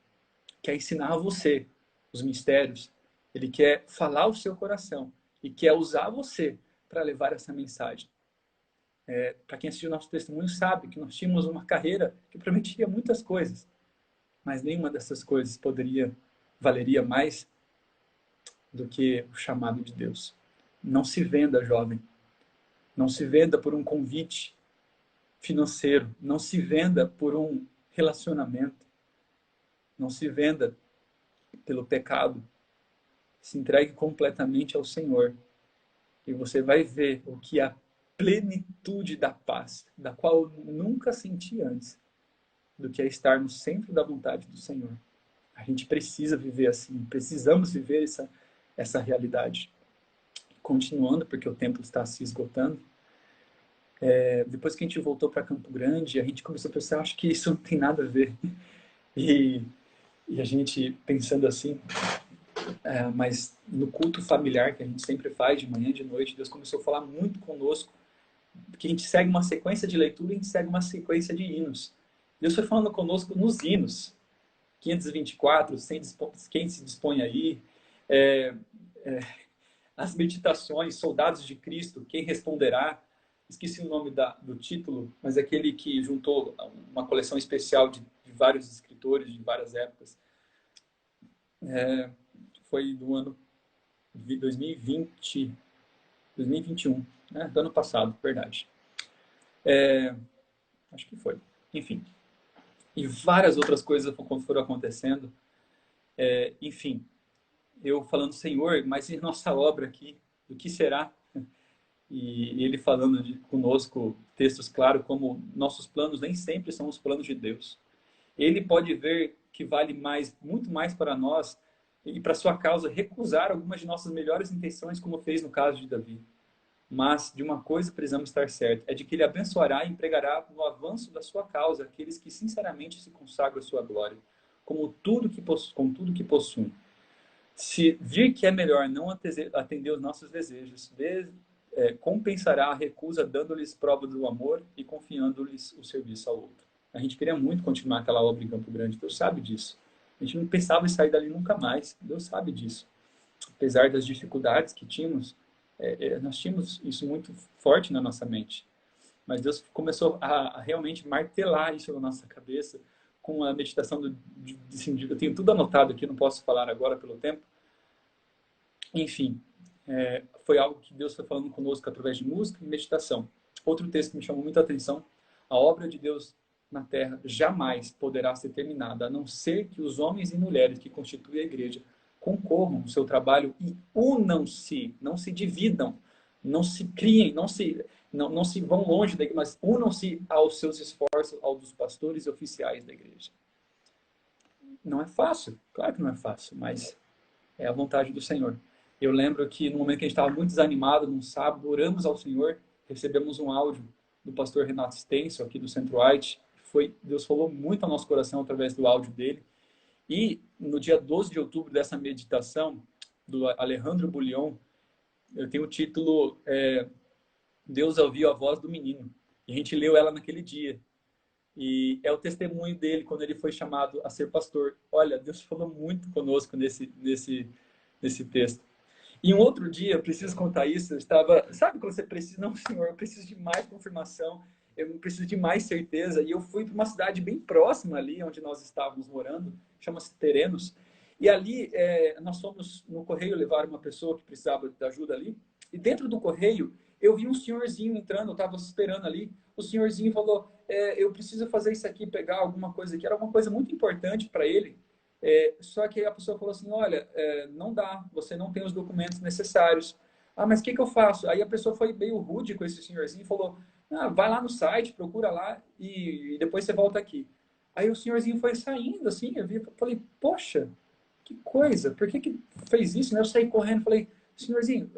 Quer ensinar a você os mistérios. Ele quer falar ao seu coração e quer usar você para levar essa mensagem. Para quem assistiu nosso testemunho sabe que nós tínhamos uma carreira que prometia muitas coisas, mas nenhuma dessas coisas valeria mais do que o chamado de Deus. Não se venda, jovem. Não se venda por um convite financeiro. Não se venda por um relacionamento. Não se venda pelo pecado. Se entregue completamente ao Senhor. E você vai ver o que a plenitude da paz, da qual eu nunca senti antes, do que é estar no centro da vontade do Senhor. A gente precisa viver assim, precisamos viver essa realidade. Continuando, porque o tempo está se esgotando, depois que a gente voltou para Campo Grande, a gente começou a pensar, acho que isso não tem nada a ver. E a gente pensando assim, mas no culto familiar que a gente sempre faz, de manhã e de noite, Deus começou a falar muito conosco, porque a gente segue uma sequência de leitura e a gente segue uma sequência de hinos. Deus foi falando conosco nos hinos, 524, quem se dispõe aí, as meditações, Soldados de Cristo, quem responderá? Esqueci o nome do título, mas é aquele que juntou uma coleção especial de vários escritores de várias épocas. Foi do ano de 2021, né? Do ano passado, verdade. Acho que foi. Enfim. E várias outras coisas foram acontecendo. Enfim, eu falando, Senhor, mas e nossa obra aqui? O que será? E ele falando conosco, textos claros, como nossos planos nem sempre são os planos de Deus. Ele pode ver que vale muito mais para nós e para sua causa recusar algumas de nossas melhores intenções, como fez no caso de Davi. Mas de uma coisa precisamos estar certos, é de que ele abençoará e empregará no avanço da sua causa aqueles que sinceramente se consagram à sua glória, com tudo que possuem. Se vir que é melhor não atender os nossos desejos, compensará a recusa dando-lhes prova do amor e confiando-lhes o serviço ao outro. A gente queria muito continuar aquela obra em Campo Grande, Deus sabe disso. A gente não pensava em sair dali nunca mais, Deus sabe disso. Apesar das dificuldades que tínhamos, nós tínhamos isso muito forte na nossa mente. Mas Deus começou a realmente martelar isso na nossa cabeça com a meditação assim, eu tenho tudo anotado aqui, não posso falar agora pelo tempo. Enfim, foi algo que Deus foi falando conosco através de música e meditação. Outro texto que me chamou muita atenção: a obra de Deus na terra jamais poderá ser terminada, a não ser que os homens e mulheres que constituem a igreja concorram no seu trabalho e unam-se, não se dividam, não se criem, não se vão longe da igreja, mas unam-se aos seus esforços, aos dos pastores e oficiais da igreja. Não é fácil, claro que não é fácil, mas é a vontade do Senhor. Eu lembro que no momento que a gente estava muito desanimado, num sábado, oramos ao Senhor, recebemos um áudio do pastor Renato Stencil, aqui do Centro White. Deus falou muito ao nosso coração através do áudio dele. E no dia 12 de outubro dessa meditação, do Alejandro Bullion, eu tenho o título Deus ouviu a voz do menino. E a gente leu ela naquele dia. E é o testemunho dele quando ele foi chamado a ser pastor. Olha, Deus falou muito conosco nesse texto. E um outro dia, eu preciso contar isso, eu estava... Sabe quando você precisa? Não, Senhor, eu preciso de mais confirmação, eu preciso de mais certeza. E eu fui para uma cidade bem próxima ali, onde nós estávamos morando, chama-se Terenos. E ali, nós fomos no correio levar uma pessoa que precisava de ajuda ali. E dentro do correio, eu vi um senhorzinho entrando, eu estava esperando ali. O senhorzinho falou, eu preciso fazer isso aqui, pegar alguma coisa aqui. Era uma coisa muito importante para ele. Só que a pessoa falou assim, olha, não dá, você não tem os documentos necessários. Ah, mas o que eu faço? Aí a pessoa foi meio rude com esse senhorzinho e falou, vai lá no site, procura lá e depois você volta aqui. Aí o senhorzinho foi saindo, assim, falei, poxa, que coisa, por que fez isso? Eu saí correndo, falei, senhorzinho,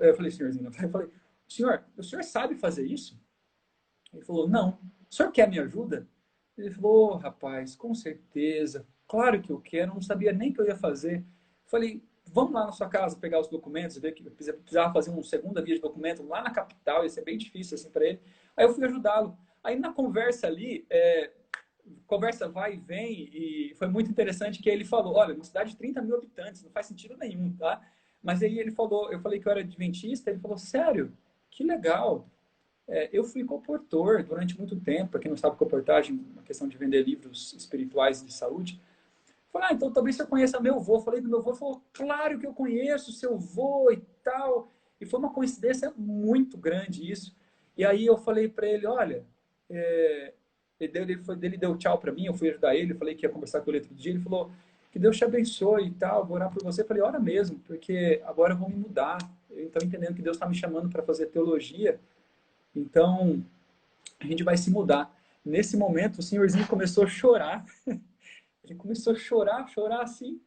senhor, o senhor sabe fazer isso? Ele falou, não. O senhor quer minha ajuda? Ele falou, rapaz, com certeza. Claro que eu quero, não sabia nem o que eu ia fazer. Falei, vamos lá na sua casa pegar os documentos, ver que precisava fazer uma segunda via de documento lá na capital, ia ser bem difícil assim para ele. Aí eu fui ajudá-lo. Aí na conversa ali, conversa vai e vem, e foi muito interessante que ele falou, olha, uma cidade de 30 mil habitantes, não faz sentido nenhum, tá? Mas aí ele falou, eu falei que eu era adventista, ele falou, sério? Que legal. Eu fui comportor durante muito tempo, para quem não sabe comportagem, uma questão de vender livros espirituais de saúde. Falei, então talvez você conheça meu avô. Falei do meu avô, ele falou, claro que eu conheço seu avô e tal. E foi uma coincidência muito grande isso. E aí eu falei para ele, olha, ele deu tchau para mim, eu fui ajudar ele, falei que ia conversar com ele outro dia, ele falou, que Deus te abençoe e tal, vou orar por você. Eu falei, ora mesmo, porque agora eu vou me mudar. Eu estou entendendo que Deus está me chamando para fazer teologia. Então, a gente vai se mudar. Nesse momento, o senhorzinho começou a chorar. Ele começou a chorar assim.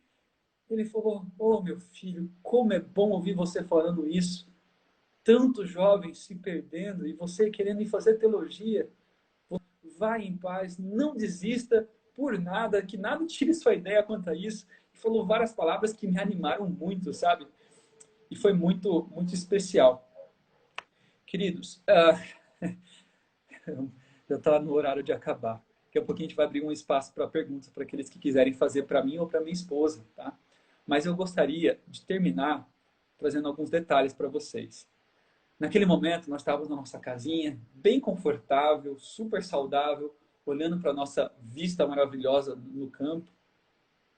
Ele falou, meu filho, como é bom ouvir você falando isso. Tantos jovens se perdendo e você querendo ir fazer teologia. Vai em paz, não desista por nada, que nada tire sua ideia quanto a isso. E falou várias palavras que me animaram muito, sabe? E foi muito, muito especial. Queridos, já está no horário de acabar. Daqui a pouquinho a gente vai abrir um espaço para perguntas para aqueles que quiserem fazer para mim ou para minha esposa, tá? Mas eu gostaria de terminar trazendo alguns detalhes para vocês. Naquele momento, nós estávamos na nossa casinha, bem confortável, super saudável, olhando para a nossa vista maravilhosa no campo,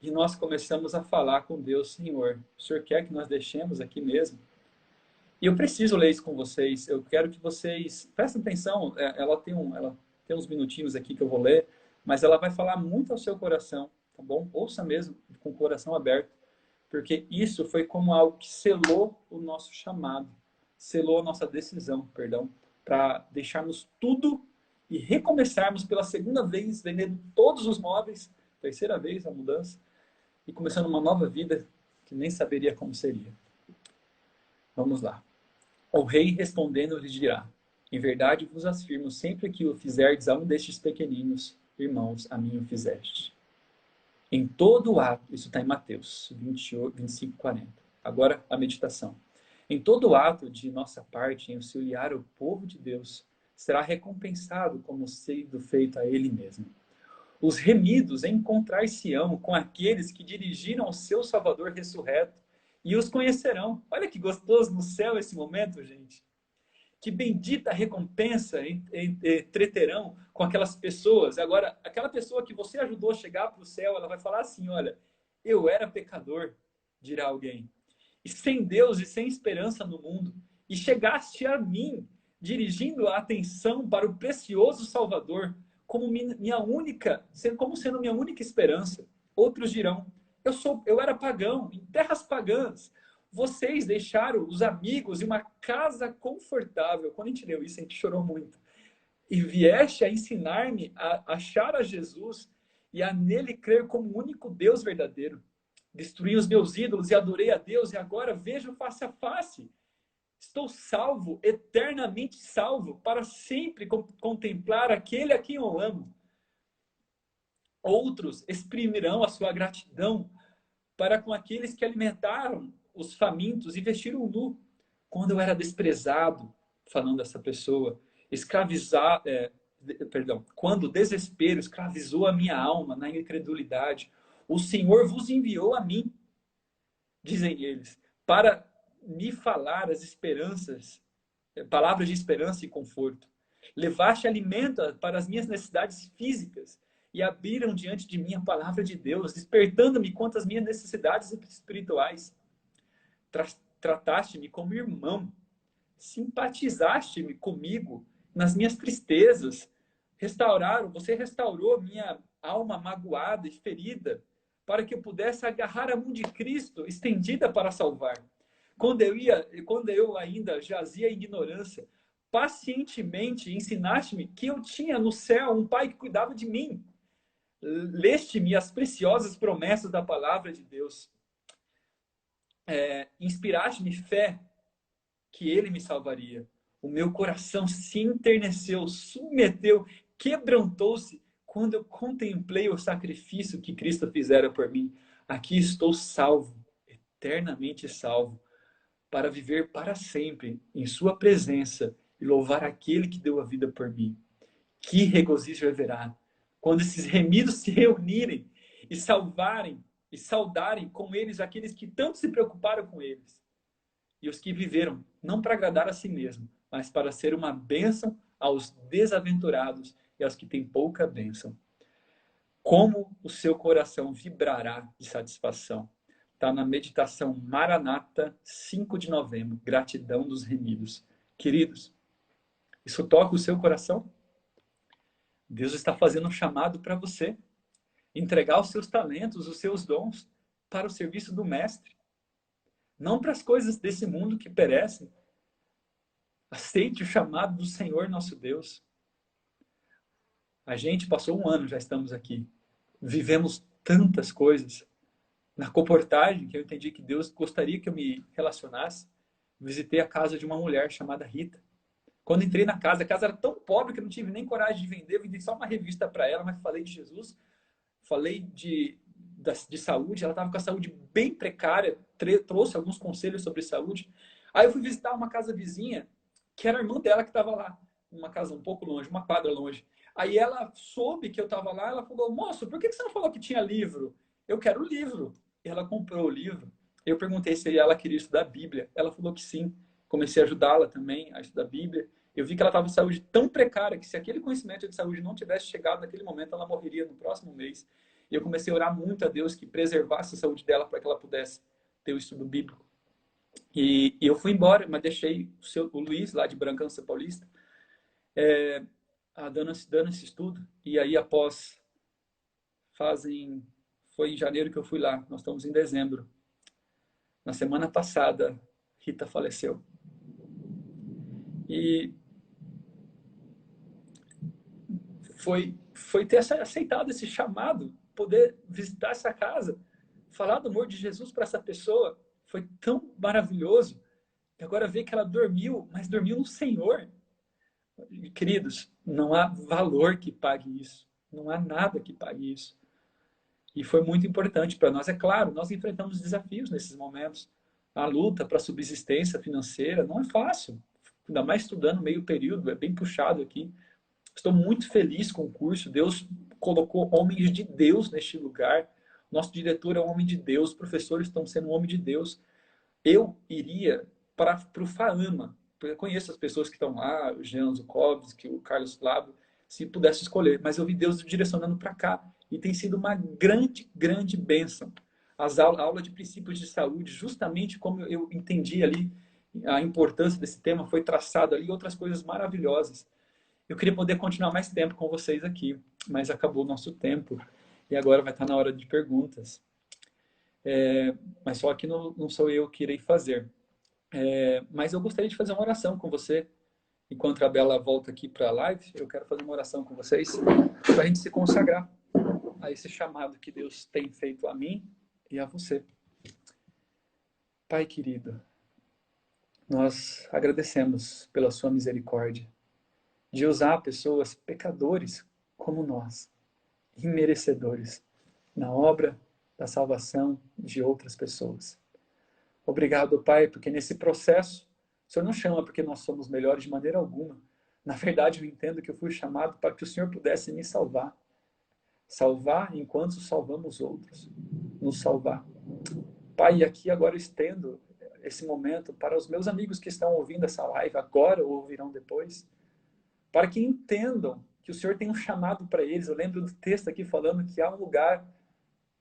e nós começamos a falar com Deus, Senhor, o Senhor quer que nós deixemos aqui mesmo? E eu preciso ler isso com vocês, eu quero que vocês prestem atenção, ela tem uns minutinhos aqui que eu vou ler, mas ela vai falar muito ao seu coração, tá bom? Ouça mesmo, com o coração aberto, porque isso foi como algo que selou o nosso chamado, selou a nossa decisão, perdão, para deixarmos tudo e recomeçarmos pela segunda vez, vendendo todos os móveis, terceira vez a mudança, e começando uma nova vida que nem saberia como seria. Vamos lá. O rei respondendo lhe dirá, em verdade vos afirmo, sempre que o fizerdes a um destes pequeninos, irmãos, a mim o fizeste. Em todo ato, isso está em Mateus 25, 40. Agora a meditação. Em todo ato de nossa parte em auxiliar o povo de Deus, será recompensado como sendo feito a ele mesmo. Os remidos encontrar-se-ão com aqueles que dirigiram ao seu Salvador ressurreto e os conhecerão. Olha que gostoso no céu esse momento, gente. Que bendita recompensa entreterão com aquelas pessoas. Agora, aquela pessoa que você ajudou a chegar para o céu, ela vai falar assim, olha, eu era pecador, dirá alguém, e sem Deus e sem esperança no mundo, e chegaste a mim, dirigindo a atenção para o precioso Salvador, como sendo minha única esperança. Outros dirão, eu era pagão, em terras pagãs. Vocês deixaram os amigos e uma casa confortável. Quando a gente leu isso, a gente chorou muito. E vieste a ensinar-me a achar a Jesus e a nele crer como único Deus verdadeiro. Destruí os meus ídolos e adorei a Deus, e agora vejo face a face. Estou salvo, eternamente salvo, para sempre contemplar aquele a quem eu amo. Outros exprimirão a sua gratidão para com aqueles que alimentaram os famintos e vestiram o nu. Quando eu era desprezado, falando dessa pessoa, quando o desespero escravizou a minha alma na incredulidade, o Senhor vos enviou a mim, dizem eles, para me falar as esperanças, palavras de esperança e conforto. Levaste alimento para as minhas necessidades físicas e abriram diante de mim a palavra de Deus, despertando-me quanto às minhas necessidades espirituais. Trataste-me como irmão, simpatizaste-me comigo nas minhas tristezas, você restaurou minha alma magoada e ferida, para que eu pudesse agarrar a mão de Cristo estendida para salvar. Quando eu ainda jazia em ignorância, pacientemente ensinaste-me que eu tinha no céu um Pai que cuidava de mim. Leste-me as preciosas promessas da palavra de Deus. Inspiraste-me fé que Ele me salvaria. O meu coração se enterneceu, submeteu, quebrantou-se quando eu contemplei o sacrifício que Cristo fizera por mim. Aqui estou salvo, eternamente salvo, para viver para sempre em sua presença e louvar aquele que deu a vida por mim. Que regozijo haverá quando esses remidos se reunirem e saudarem com eles aqueles que tanto se preocuparam com eles. E os que viveram, não para agradar a si mesmo, mas para ser uma bênção aos desaventurados e aos que têm pouca bênção. Como o seu coração vibrará de satisfação. Está na meditação Maranata, 5 de novembro. Gratidão dos remidos. Queridos, isso toca o seu coração? Deus está fazendo um chamado para você. Entregar os seus talentos, os seus dons para o serviço do Mestre. Não para as coisas desse mundo que perecem. Aceite o chamado do Senhor nosso Deus. A gente passou um ano, já estamos aqui. Vivemos tantas coisas. Na comportagem, que eu entendi que Deus gostaria que eu me relacionasse, visitei a casa de uma mulher chamada Rita. Quando entrei na casa, a casa era tão pobre que eu não tive nem coragem de vender. Eu vendi só uma revista para ela, mas falei de Jesus. Falei de saúde. Ela estava com a saúde bem precária. Trouxe alguns conselhos sobre saúde. Aí eu fui visitar uma casa vizinha, que era a irmã dela que estava lá. Uma casa um pouco longe, uma quadra longe. Aí ela soube que eu estava lá. Ela falou, moço, por que você não falou que tinha livro? Eu quero o livro. E ela comprou o livro. Eu perguntei se ela queria estudar a Bíblia. Ela falou que sim. Comecei a ajudá-la também a estudar a Bíblia. Eu vi que ela estava com saúde tão precária que se aquele conhecimento de saúde não tivesse chegado naquele momento, ela morreria no próximo mês. E eu comecei a orar muito a Deus que preservasse a saúde dela para que ela pudesse ter o estudo bíblico. E eu fui embora, mas deixei o Luiz, lá de Bragança Paulista, dando esse estudo. E aí, foi em janeiro que eu fui lá. Nós estamos em dezembro. Na semana passada, Rita faleceu. E foi ter aceitado esse chamado, poder visitar essa casa, falar do amor de Jesus para essa pessoa, foi tão maravilhoso. E agora ver que ela dormiu, mas dormiu no Senhor. Queridos, não há valor que pague isso. Não há nada que pague isso. E foi muito importante para nós. É claro, nós enfrentamos desafios nesses momentos. A luta para a subsistência financeira não é fácil. Ainda mais estudando meio período, é bem puxado aqui. Estou muito feliz com o curso. Deus colocou homens de Deus neste lugar. Nosso diretor é um homem de Deus, os professores estão sendo um homem de Deus. Eu iria para o FAAMA. Eu conheço as pessoas que estão lá, o Jean Zukovski, o Carlos Flávio, se pudesse escolher. Mas eu vi Deus direcionando para cá. E tem sido uma grande, grande bênção. A aula de princípios de saúde, justamente como eu entendi ali a importância desse tema, foi traçado ali, outras coisas maravilhosas. Eu queria poder continuar mais tempo com vocês aqui, mas acabou o nosso tempo. E agora vai estar na hora de perguntas. Mas só que não sou eu que irei fazer. Mas eu gostaria de fazer uma oração com você. Enquanto a Bela volta aqui para a live, eu quero fazer uma oração com vocês para a gente se consagrar a esse chamado que Deus tem feito a mim e a você. Pai querido, nós agradecemos pela sua misericórdia de usar pessoas pecadores como nós, imerecedores, na obra da salvação de outras pessoas. Obrigado, Pai, porque nesse processo, o Senhor não chama porque nós somos melhores de maneira alguma. Na verdade, eu entendo que eu fui chamado para que o Senhor pudesse me salvar. Salvar enquanto salvamos outros. Nos salvar. Pai, e aqui agora eu estendo esse momento para os meus amigos que estão ouvindo essa live agora ou ouvirão depois, para que entendam que o Senhor tem um chamado para eles. Eu lembro do texto aqui falando que há um lugar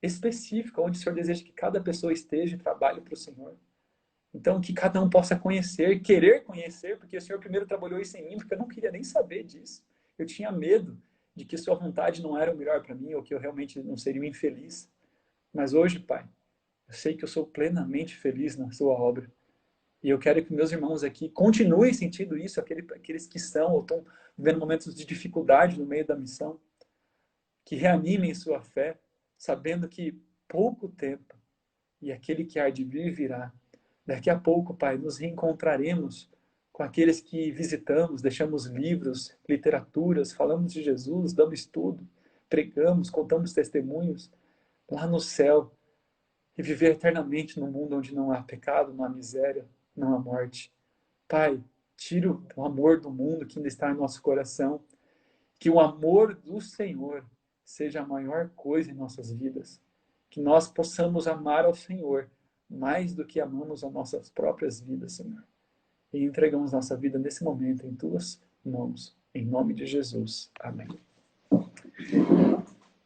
específico onde o Senhor deseja que cada pessoa esteja e trabalhe para o Senhor. Então, que cada um possa conhecer, querer conhecer, porque o Senhor primeiro trabalhou isso em mim, porque eu não queria nem saber disso. Eu tinha medo de que sua vontade não era o melhor para mim, ou que eu realmente não seria um infeliz. Mas hoje, Pai, eu sei que eu sou plenamente feliz na sua obra. E eu quero que meus irmãos aqui continuem sentindo isso, aqueles que são ou estão vivendo momentos de dificuldade no meio da missão, que reanimem sua fé, sabendo que pouco tempo e aquele que há de vir virá. Daqui a pouco, Pai, nos reencontraremos com aqueles que visitamos, deixamos livros, literaturas, falamos de Jesus, damos estudo, pregamos, contamos testemunhos lá no céu e viver eternamente num mundo onde não há pecado, não há miséria, não há morte. Pai, tira o amor do mundo que ainda está em nosso coração, que o amor do Senhor seja a maior coisa em nossas vidas, que nós possamos amar ao Senhor mais do que amamos as nossas próprias vidas, Senhor. E entregamos nossa vida nesse momento em Tuas mãos, em nome de Jesus. Amém.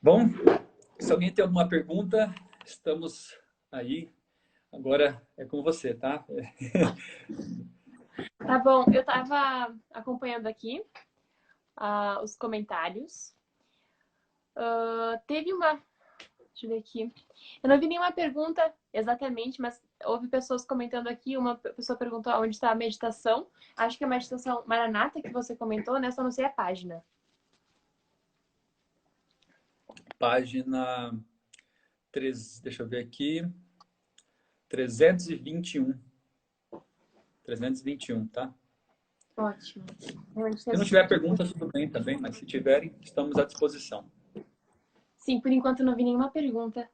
Bom, se alguém tem alguma pergunta, estamos aí. Agora é com você, tá? Tá bom, eu tava acompanhando aqui os comentários. Teve uma... Deixa eu ver aqui. Eu não vi nenhuma pergunta exatamente, mas houve pessoas comentando aqui. Uma pessoa perguntou onde está a meditação. Acho que a meditação Maranata que você comentou, né? Só não sei a página. Página 3, deixa eu ver aqui. 321. 321, tá? Ótimo. Se não tiver pergunta, tudo bem também, mas se tiverem, estamos à disposição. Sim, por enquanto eu não vi nenhuma pergunta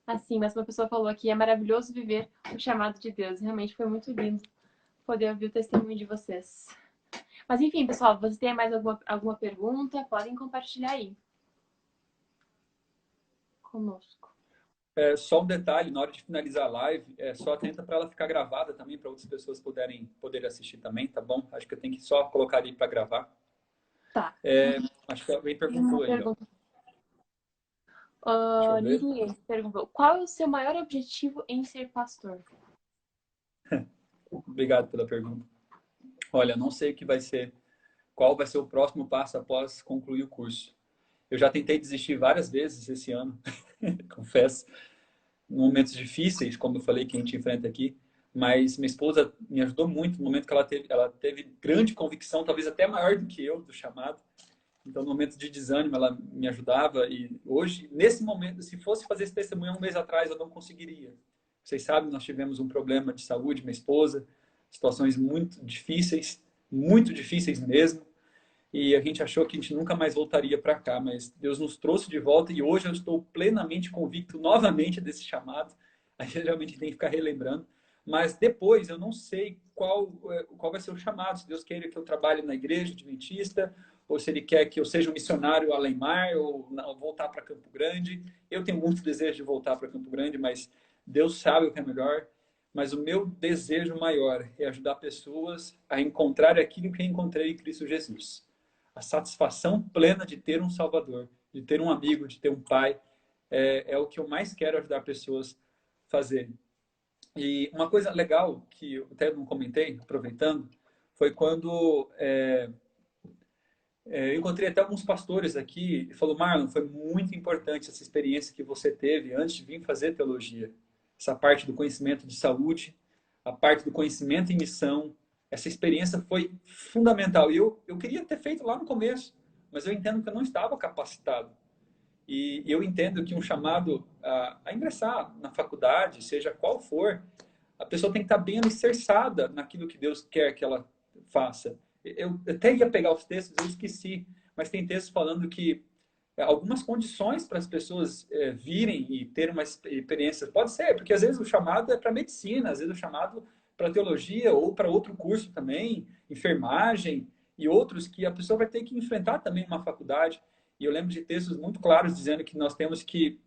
assim, mas uma pessoa falou aqui, é maravilhoso viver o chamado de Deus. Realmente foi muito lindo poder ouvir o testemunho de vocês. Mas enfim, pessoal, vocês têm mais alguma pergunta? Podem compartilhar aí conosco. Só um detalhe, na hora de finalizar a live, só atenta para ela ficar gravada também, para outras pessoas poderem assistir também, tá bom? Acho que eu tenho que só colocar ali para gravar. Tá. Acho que alguém perguntou aí, ó. Lili perguntou, qual é o seu maior objetivo em ser pastor? Obrigado pela pergunta. Olha, não sei o que vai ser, qual vai ser o próximo passo após concluir o curso. Eu já tentei desistir várias vezes esse ano, confesso, em momentos difíceis, como eu falei, que a gente enfrenta aqui, mas minha esposa me ajudou muito no momento que ela teve grande convicção, talvez até maior do que eu, do chamado. Então, no momento de desânimo, ela me ajudava. E hoje, nesse momento, se fosse fazer esse testemunho um mês atrás, eu não conseguiria. Vocês sabem, nós tivemos um problema de saúde, minha esposa, situações muito difíceis mesmo. E a gente achou que a gente nunca mais voltaria para cá, mas Deus nos trouxe de volta e hoje eu estou plenamente convicto novamente desse chamado. A gente realmente tem que ficar relembrando. Mas depois eu não sei qual vai ser o chamado. Se Deus queira que eu trabalhe na igreja adventista ou se ele quer que eu seja um missionário além-mar, ou não, voltar para Campo Grande. Eu tenho muito desejo de voltar para Campo Grande, mas Deus sabe o que é melhor. Mas o meu desejo maior é ajudar pessoas a encontrar aquilo que eu encontrei em Cristo Jesus. A satisfação plena de ter um Salvador, de ter um amigo, de ter um pai, é o que eu mais quero ajudar pessoas a fazerem. E uma coisa legal que eu até não comentei, aproveitando, foi quando eu encontrei até alguns pastores aqui e falou: Marlon, foi muito importante essa experiência que você teve antes de vir fazer teologia. Essa parte do conhecimento de saúde, a parte do conhecimento em missão, essa experiência foi fundamental. E eu queria ter feito lá no começo, mas eu entendo que eu não estava capacitado. E eu entendo que um chamado a ingressar na faculdade, seja qual for, a pessoa tem que estar bem alicerçada naquilo que Deus quer que ela faça. Eu até ia pegar os textos, eu esqueci, mas tem textos falando que algumas condições para as pessoas virem e terem uma experiência. Pode ser, porque às vezes o chamado é para medicina, às vezes o chamado para teologia ou para outro curso também, enfermagem e outros que a pessoa vai ter que enfrentar também numa faculdade. E eu lembro de textos muito claros dizendo que nós temos que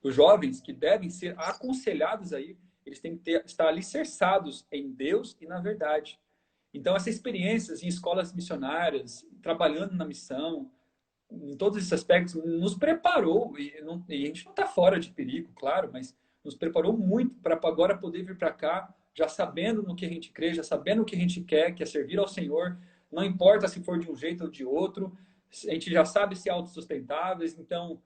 os jovens que devem ser aconselhados aí, eles têm que estar alicerçados em Deus e na verdade. Então, essas experiências em escolas missionárias, trabalhando na missão, em todos esses aspectos, nos preparou, e a gente não está fora de perigo, claro, mas nos preparou muito para agora poder vir para cá, já sabendo no que a gente crê, já sabendo o que a gente quer, que é servir ao Senhor, não importa se for de um jeito ou de outro, a gente já sabe ser autossustentáveis, então,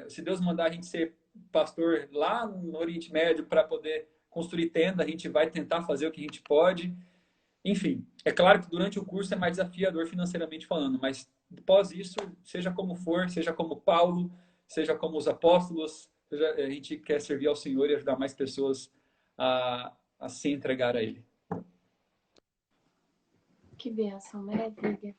se Deus mandar a gente ser pastor lá no Oriente Médio para poder construir tenda, a gente vai tentar fazer o que a gente pode. Enfim, é claro que durante o curso é mais desafiador financeiramente falando, mas após isso, seja como for, seja como Paulo, seja como os apóstolos, a gente quer servir ao Senhor e ajudar mais pessoas a se entregar a Ele. Que bênção, maravilha.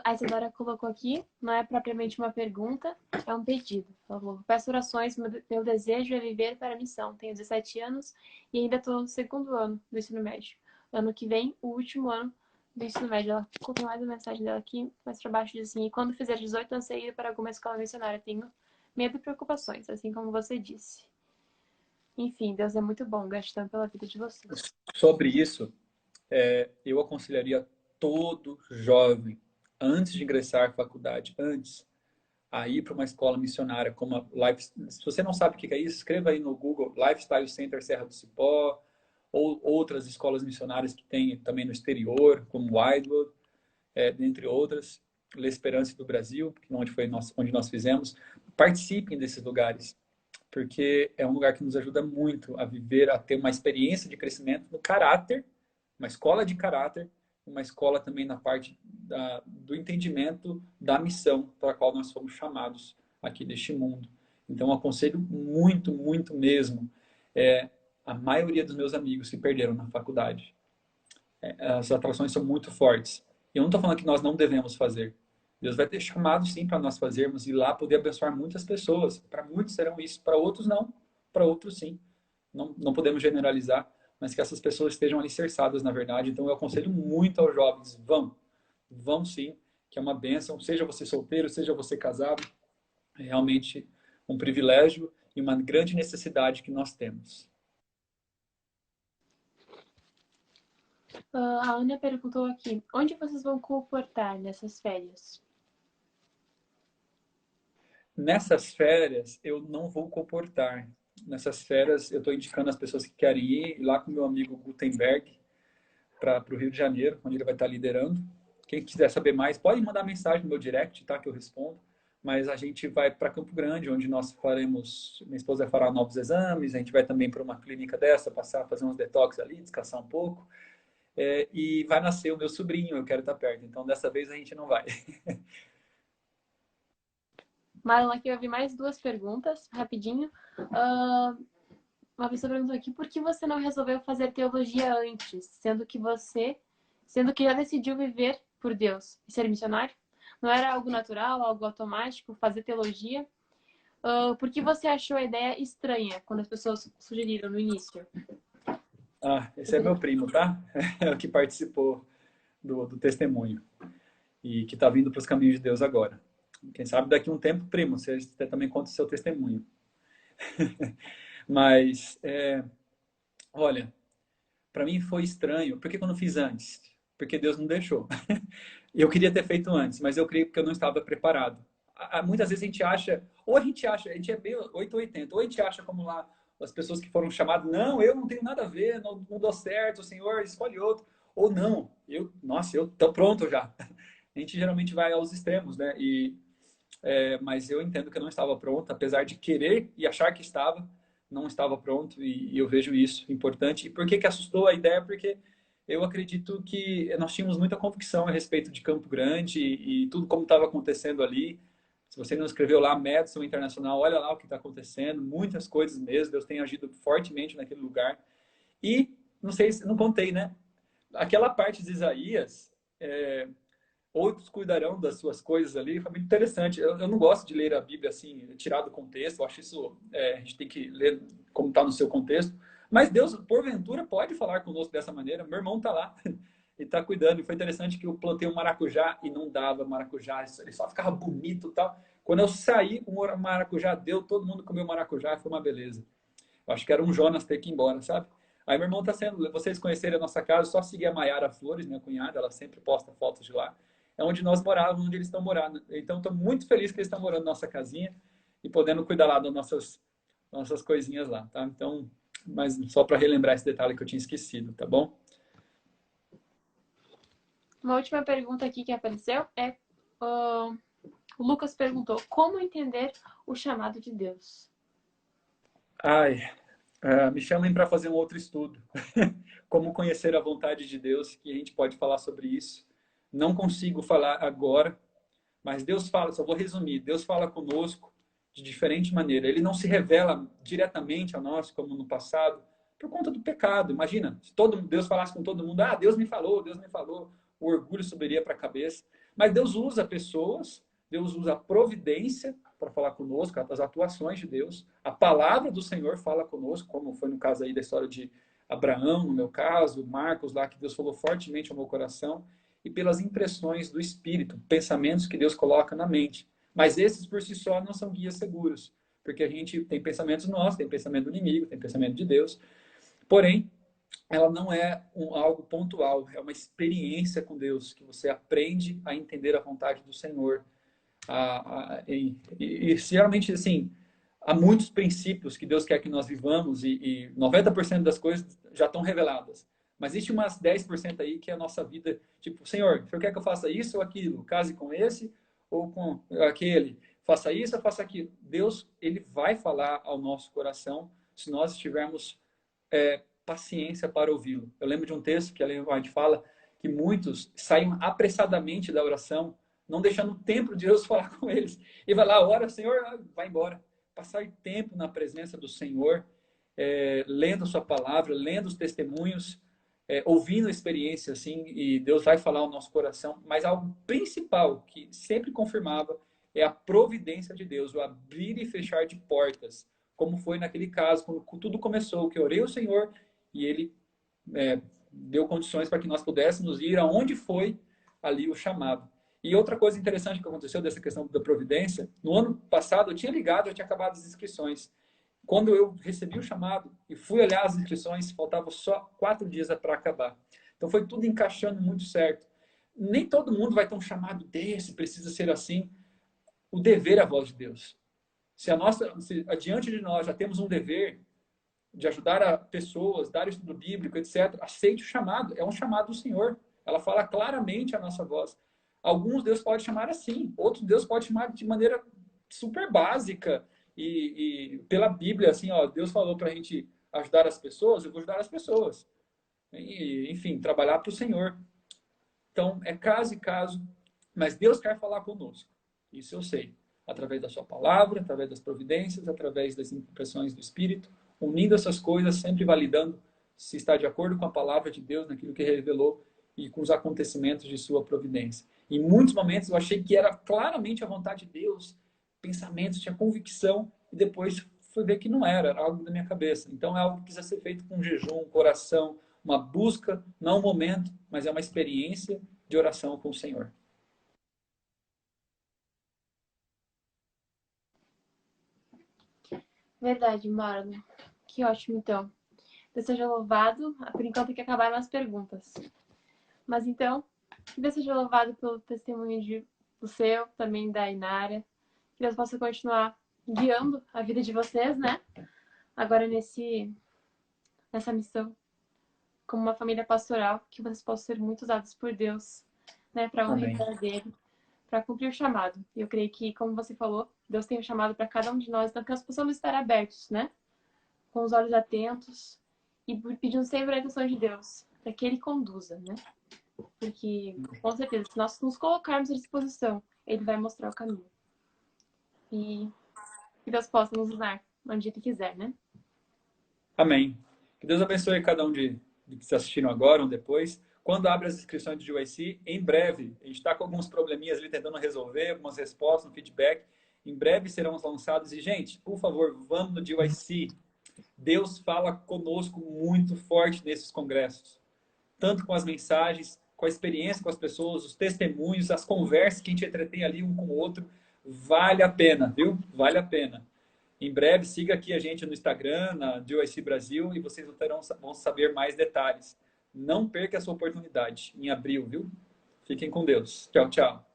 A Isadora colocou aqui, não é propriamente uma pergunta, é um pedido. Falou: peço orações, meu desejo é viver para a missão. Tenho 17 anos e ainda estou no segundo ano do ensino médio. Ano que vem, o último ano do ensino médio. Ela colocou mais uma mensagem dela aqui, mais para baixo, diz assim: e quando fizer 18 anos, ir para alguma escola missionária. Tenho medo e preocupações, assim como você disse. Enfim, Deus é muito bom, gratidão pela vida de vocês. Sobre isso, eu aconselharia todo jovem, antes de ingressar à faculdade, antes, a ir para uma escola missionária como a Life. Se você não sabe o que é isso, escreva aí no Google Lifestyle Center Serra do Cipó, ou outras escolas missionárias que tem também no exterior, como Wildwood, dentre outras, L'Esperance do Brasil, onde onde nós fizemos. Participem desses lugares, porque é um lugar que nos ajuda muito a viver, a ter uma experiência de crescimento no caráter, uma escola de caráter, uma escola também na parte do entendimento da missão para a qual nós fomos chamados aqui deste mundo. Então, eu aconselho muito, muito mesmo. A maioria dos meus amigos se perderam na faculdade. As atrações são muito fortes. E eu não estou falando que nós não devemos fazer. Deus vai ter chamado sim para nós fazermos e lá poder abençoar muitas pessoas. Para muitos serão isso, para outros não, para outros sim. Não podemos generalizar, mas que essas pessoas estejam alicerçadas na verdade. Então eu aconselho muito aos jovens, vão sim, que é uma bênção, seja você solteiro, seja você casado, é realmente um privilégio e uma grande necessidade que nós temos. A Ana perguntou aqui: onde vocês vão comportar nessas férias? Nessas férias, eu não vou comportar. Nessas férias, eu estou indicando as pessoas que querem ir lá com meu amigo Gutenberg para o Rio de Janeiro, onde ele vai estar liderando. Quem quiser saber mais, pode mandar mensagem no meu direct, tá? Que eu respondo. Mas a gente vai para Campo Grande, onde nós faremos... Minha esposa fará novos exames, a gente vai também para uma clínica dessa, fazer uns detox ali, descansar um pouco. E vai nascer o meu sobrinho, eu quero estar perto. Então, dessa vez a gente não vai. Marlon, aqui eu vi mais duas perguntas, rapidinho. Uma pessoa perguntou aqui: por que você não resolveu fazer teologia antes, sendo que já decidiu viver por Deus e ser missionário? Não era algo natural, algo automático, fazer teologia? Por que você achou a ideia estranha quando as pessoas sugeriram no início? Esse é meu primo, tá? É o que participou do testemunho. E que está vindo para os caminhos de Deus agora. Quem sabe daqui a um tempo, primo, você também conta o seu testemunho. Mas, olha, para mim foi estranho. Por que eu não fiz antes? Porque Deus não deixou. Eu queria ter feito antes, mas eu creio que eu não estava preparado. Muitas vezes a gente acha, a gente é bem 880, ou a gente acha como lá as pessoas que foram chamadas, não, eu não tenho nada a ver, não dou certo, o Senhor escolhe outro. Ou não, nossa, eu tô pronto já. A gente geralmente vai aos extremos, né? Mas eu entendo que eu não estava pronto, apesar de querer e achar que estava, não estava pronto, e eu vejo isso importante. E por que assustou a ideia? Porque eu acredito que nós tínhamos muita convicção a respeito de Campo Grande e tudo como estava acontecendo ali. Se você não escreveu lá, Madison Internacional, olha lá o que está acontecendo, muitas coisas mesmo, Deus tem agido fortemente naquele lugar. E, não sei se não contei, né? Aquela parte de Isaías, outros cuidarão das suas coisas ali, foi muito interessante. Eu não gosto de ler a Bíblia assim, tirado do contexto, eu acho isso, a gente tem que ler como está no seu contexto. Mas Deus, porventura, pode falar conosco dessa maneira. Meu irmão está lá e está cuidando. E foi interessante que eu plantei um maracujá e não dava maracujá, ele só ficava bonito e tal. Quando eu saí com o maracujá, todo mundo comeu maracujá, foi uma beleza. Eu acho que era um Jonas ter que ir embora, sabe? Aí meu irmão está sendo, vocês conhecerem a nossa casa, só seguir a Maiara Flores, minha cunhada, ela sempre posta fotos de lá. É onde nós morávamos, onde eles estão morando. Então, estou muito feliz que eles estão morando na nossa casinha e podendo cuidar lá das nossas coisinhas lá, tá? Então, mas só para relembrar esse detalhe que eu tinha esquecido, tá bom? Uma última pergunta aqui que apareceu é... o Lucas perguntou, como entender o chamado de Deus? Me chamem para fazer um outro estudo. Como conhecer a vontade de Deus, que a gente pode falar sobre isso. Não consigo falar agora, mas Deus fala, só vou resumir, Deus fala conosco de diferente maneira. Ele não se revela diretamente a nós, como no passado, por conta do pecado. Imagina, se Deus falasse com todo mundo, Deus me falou, o orgulho subiria para a cabeça. Mas Deus usa pessoas, Deus usa a providência para falar conosco, as atuações de Deus. A palavra do Senhor fala conosco, como foi no caso aí da história de Abraão, no meu caso, Marcos lá, que Deus falou fortemente ao meu coração, e pelas impressões do Espírito, pensamentos que Deus coloca na mente. Mas esses por si só não são guias seguros, porque a gente tem pensamentos nossos, tem pensamento do inimigo, tem pensamento de Deus. Porém, ela não é algo pontual, é uma experiência com Deus, que você aprende a entender a vontade do Senhor. E geralmente, assim, há muitos princípios que Deus quer que nós vivamos e 90% das coisas já estão reveladas. Mas existe umas 10% aí que é a nossa vida, tipo, Senhor, o Senhor quer que eu faça isso ou aquilo? Case com esse ou com aquele? Faça isso ou faça aquilo? Deus, ele vai falar ao nosso coração se nós estivermos paciência para ouvi-lo. Eu lembro de um texto que a Ellen White fala que muitos saem apressadamente da oração, não deixando tempo de Deus falar com eles. E vai lá, ora, Senhor, vai embora. Passar tempo na presença do Senhor, lendo a sua palavra, lendo os testemunhos, ouvindo a experiência, assim, e Deus vai falar ao nosso coração. Mas algo principal que sempre confirmava é a providência de Deus, o abrir e fechar de portas, como foi naquele caso, quando tudo começou, que eu orei ao Senhor e Ele deu condições para que nós pudéssemos ir aonde foi ali o chamado. E outra coisa interessante que aconteceu dessa questão da providência, no ano passado eu tinha ligado, eu tinha acabado as inscrições. Quando eu recebi o chamado e fui olhar as inscrições, faltavam só 4 dias para acabar. Então foi tudo encaixando muito certo. Nem todo mundo vai ter um chamado desse, precisa ser assim. O dever é a voz de Deus. Se adiante de nós já temos um dever de ajudar a pessoas, dar estudo bíblico, etc., aceite o chamado. É um chamado do Senhor. Ela fala claramente a nossa voz. Alguns Deus pode chamar assim, outros Deus pode chamar de maneira super básica e pela Bíblia, assim, ó, Deus falou para a gente ajudar as pessoas, eu vou ajudar as pessoas. E, enfim, trabalhar para o Senhor. Então, é caso e caso, mas Deus quer falar conosco. Isso eu sei. Através da sua palavra, através das providências, através das impressões do Espírito, unindo essas coisas, sempre validando se está de acordo com a palavra de Deus, naquilo que revelou e com os acontecimentos de sua providência. Em muitos momentos eu achei que era claramente a vontade de Deus, pensamentos, tinha convicção, e depois fui ver que não era algo da minha cabeça. Então é algo que precisa ser feito com jejum, coração, uma busca, não um momento, mas é uma experiência de oração com o Senhor. Verdade, Marlon. Que ótimo, então. Deus seja louvado. Por enquanto tem que acabar as perguntas. Mas então, que Deus seja louvado pelo testemunho do seu, também da Inara. Que Deus possa continuar guiando a vida de vocês, né? Agora nessa missão, como uma família pastoral, que vocês possam ser muito usados por Deus, né? Para honra e Amém. glória dele, para cumprir o chamado. E eu creio que, como você falou, Deus tem um chamado para cada um de nós, então que nós possamos estar abertos, né? Com os olhos atentos e pedindo sempre a intenção de Deus, para que Ele conduza, né? Porque, com certeza, se nós nos colocarmos à disposição, Ele vai mostrar o caminho. E que Deus possa nos usar onde Ele quiser, né? Amém. Que Deus abençoe cada um de que está assistindo agora ou depois. Quando abre as inscrições do GYC, em breve, a gente está com alguns probleminhas ali tentando resolver, algumas respostas, um feedback. Em breve serão lançados. E, gente, por favor, vamos no GYC. Deus fala conosco muito forte nesses congressos. Tanto com as mensagens, com a experiência com as pessoas, os testemunhos, as conversas que a gente entretém ali um com o outro. Vale a pena, viu? Vale a pena. Em breve, siga aqui a gente no Instagram, na GYC Brasil, e vocês vão saber mais detalhes. Não perca essa oportunidade em abril, viu? Fiquem com Deus. Tchau, tchau.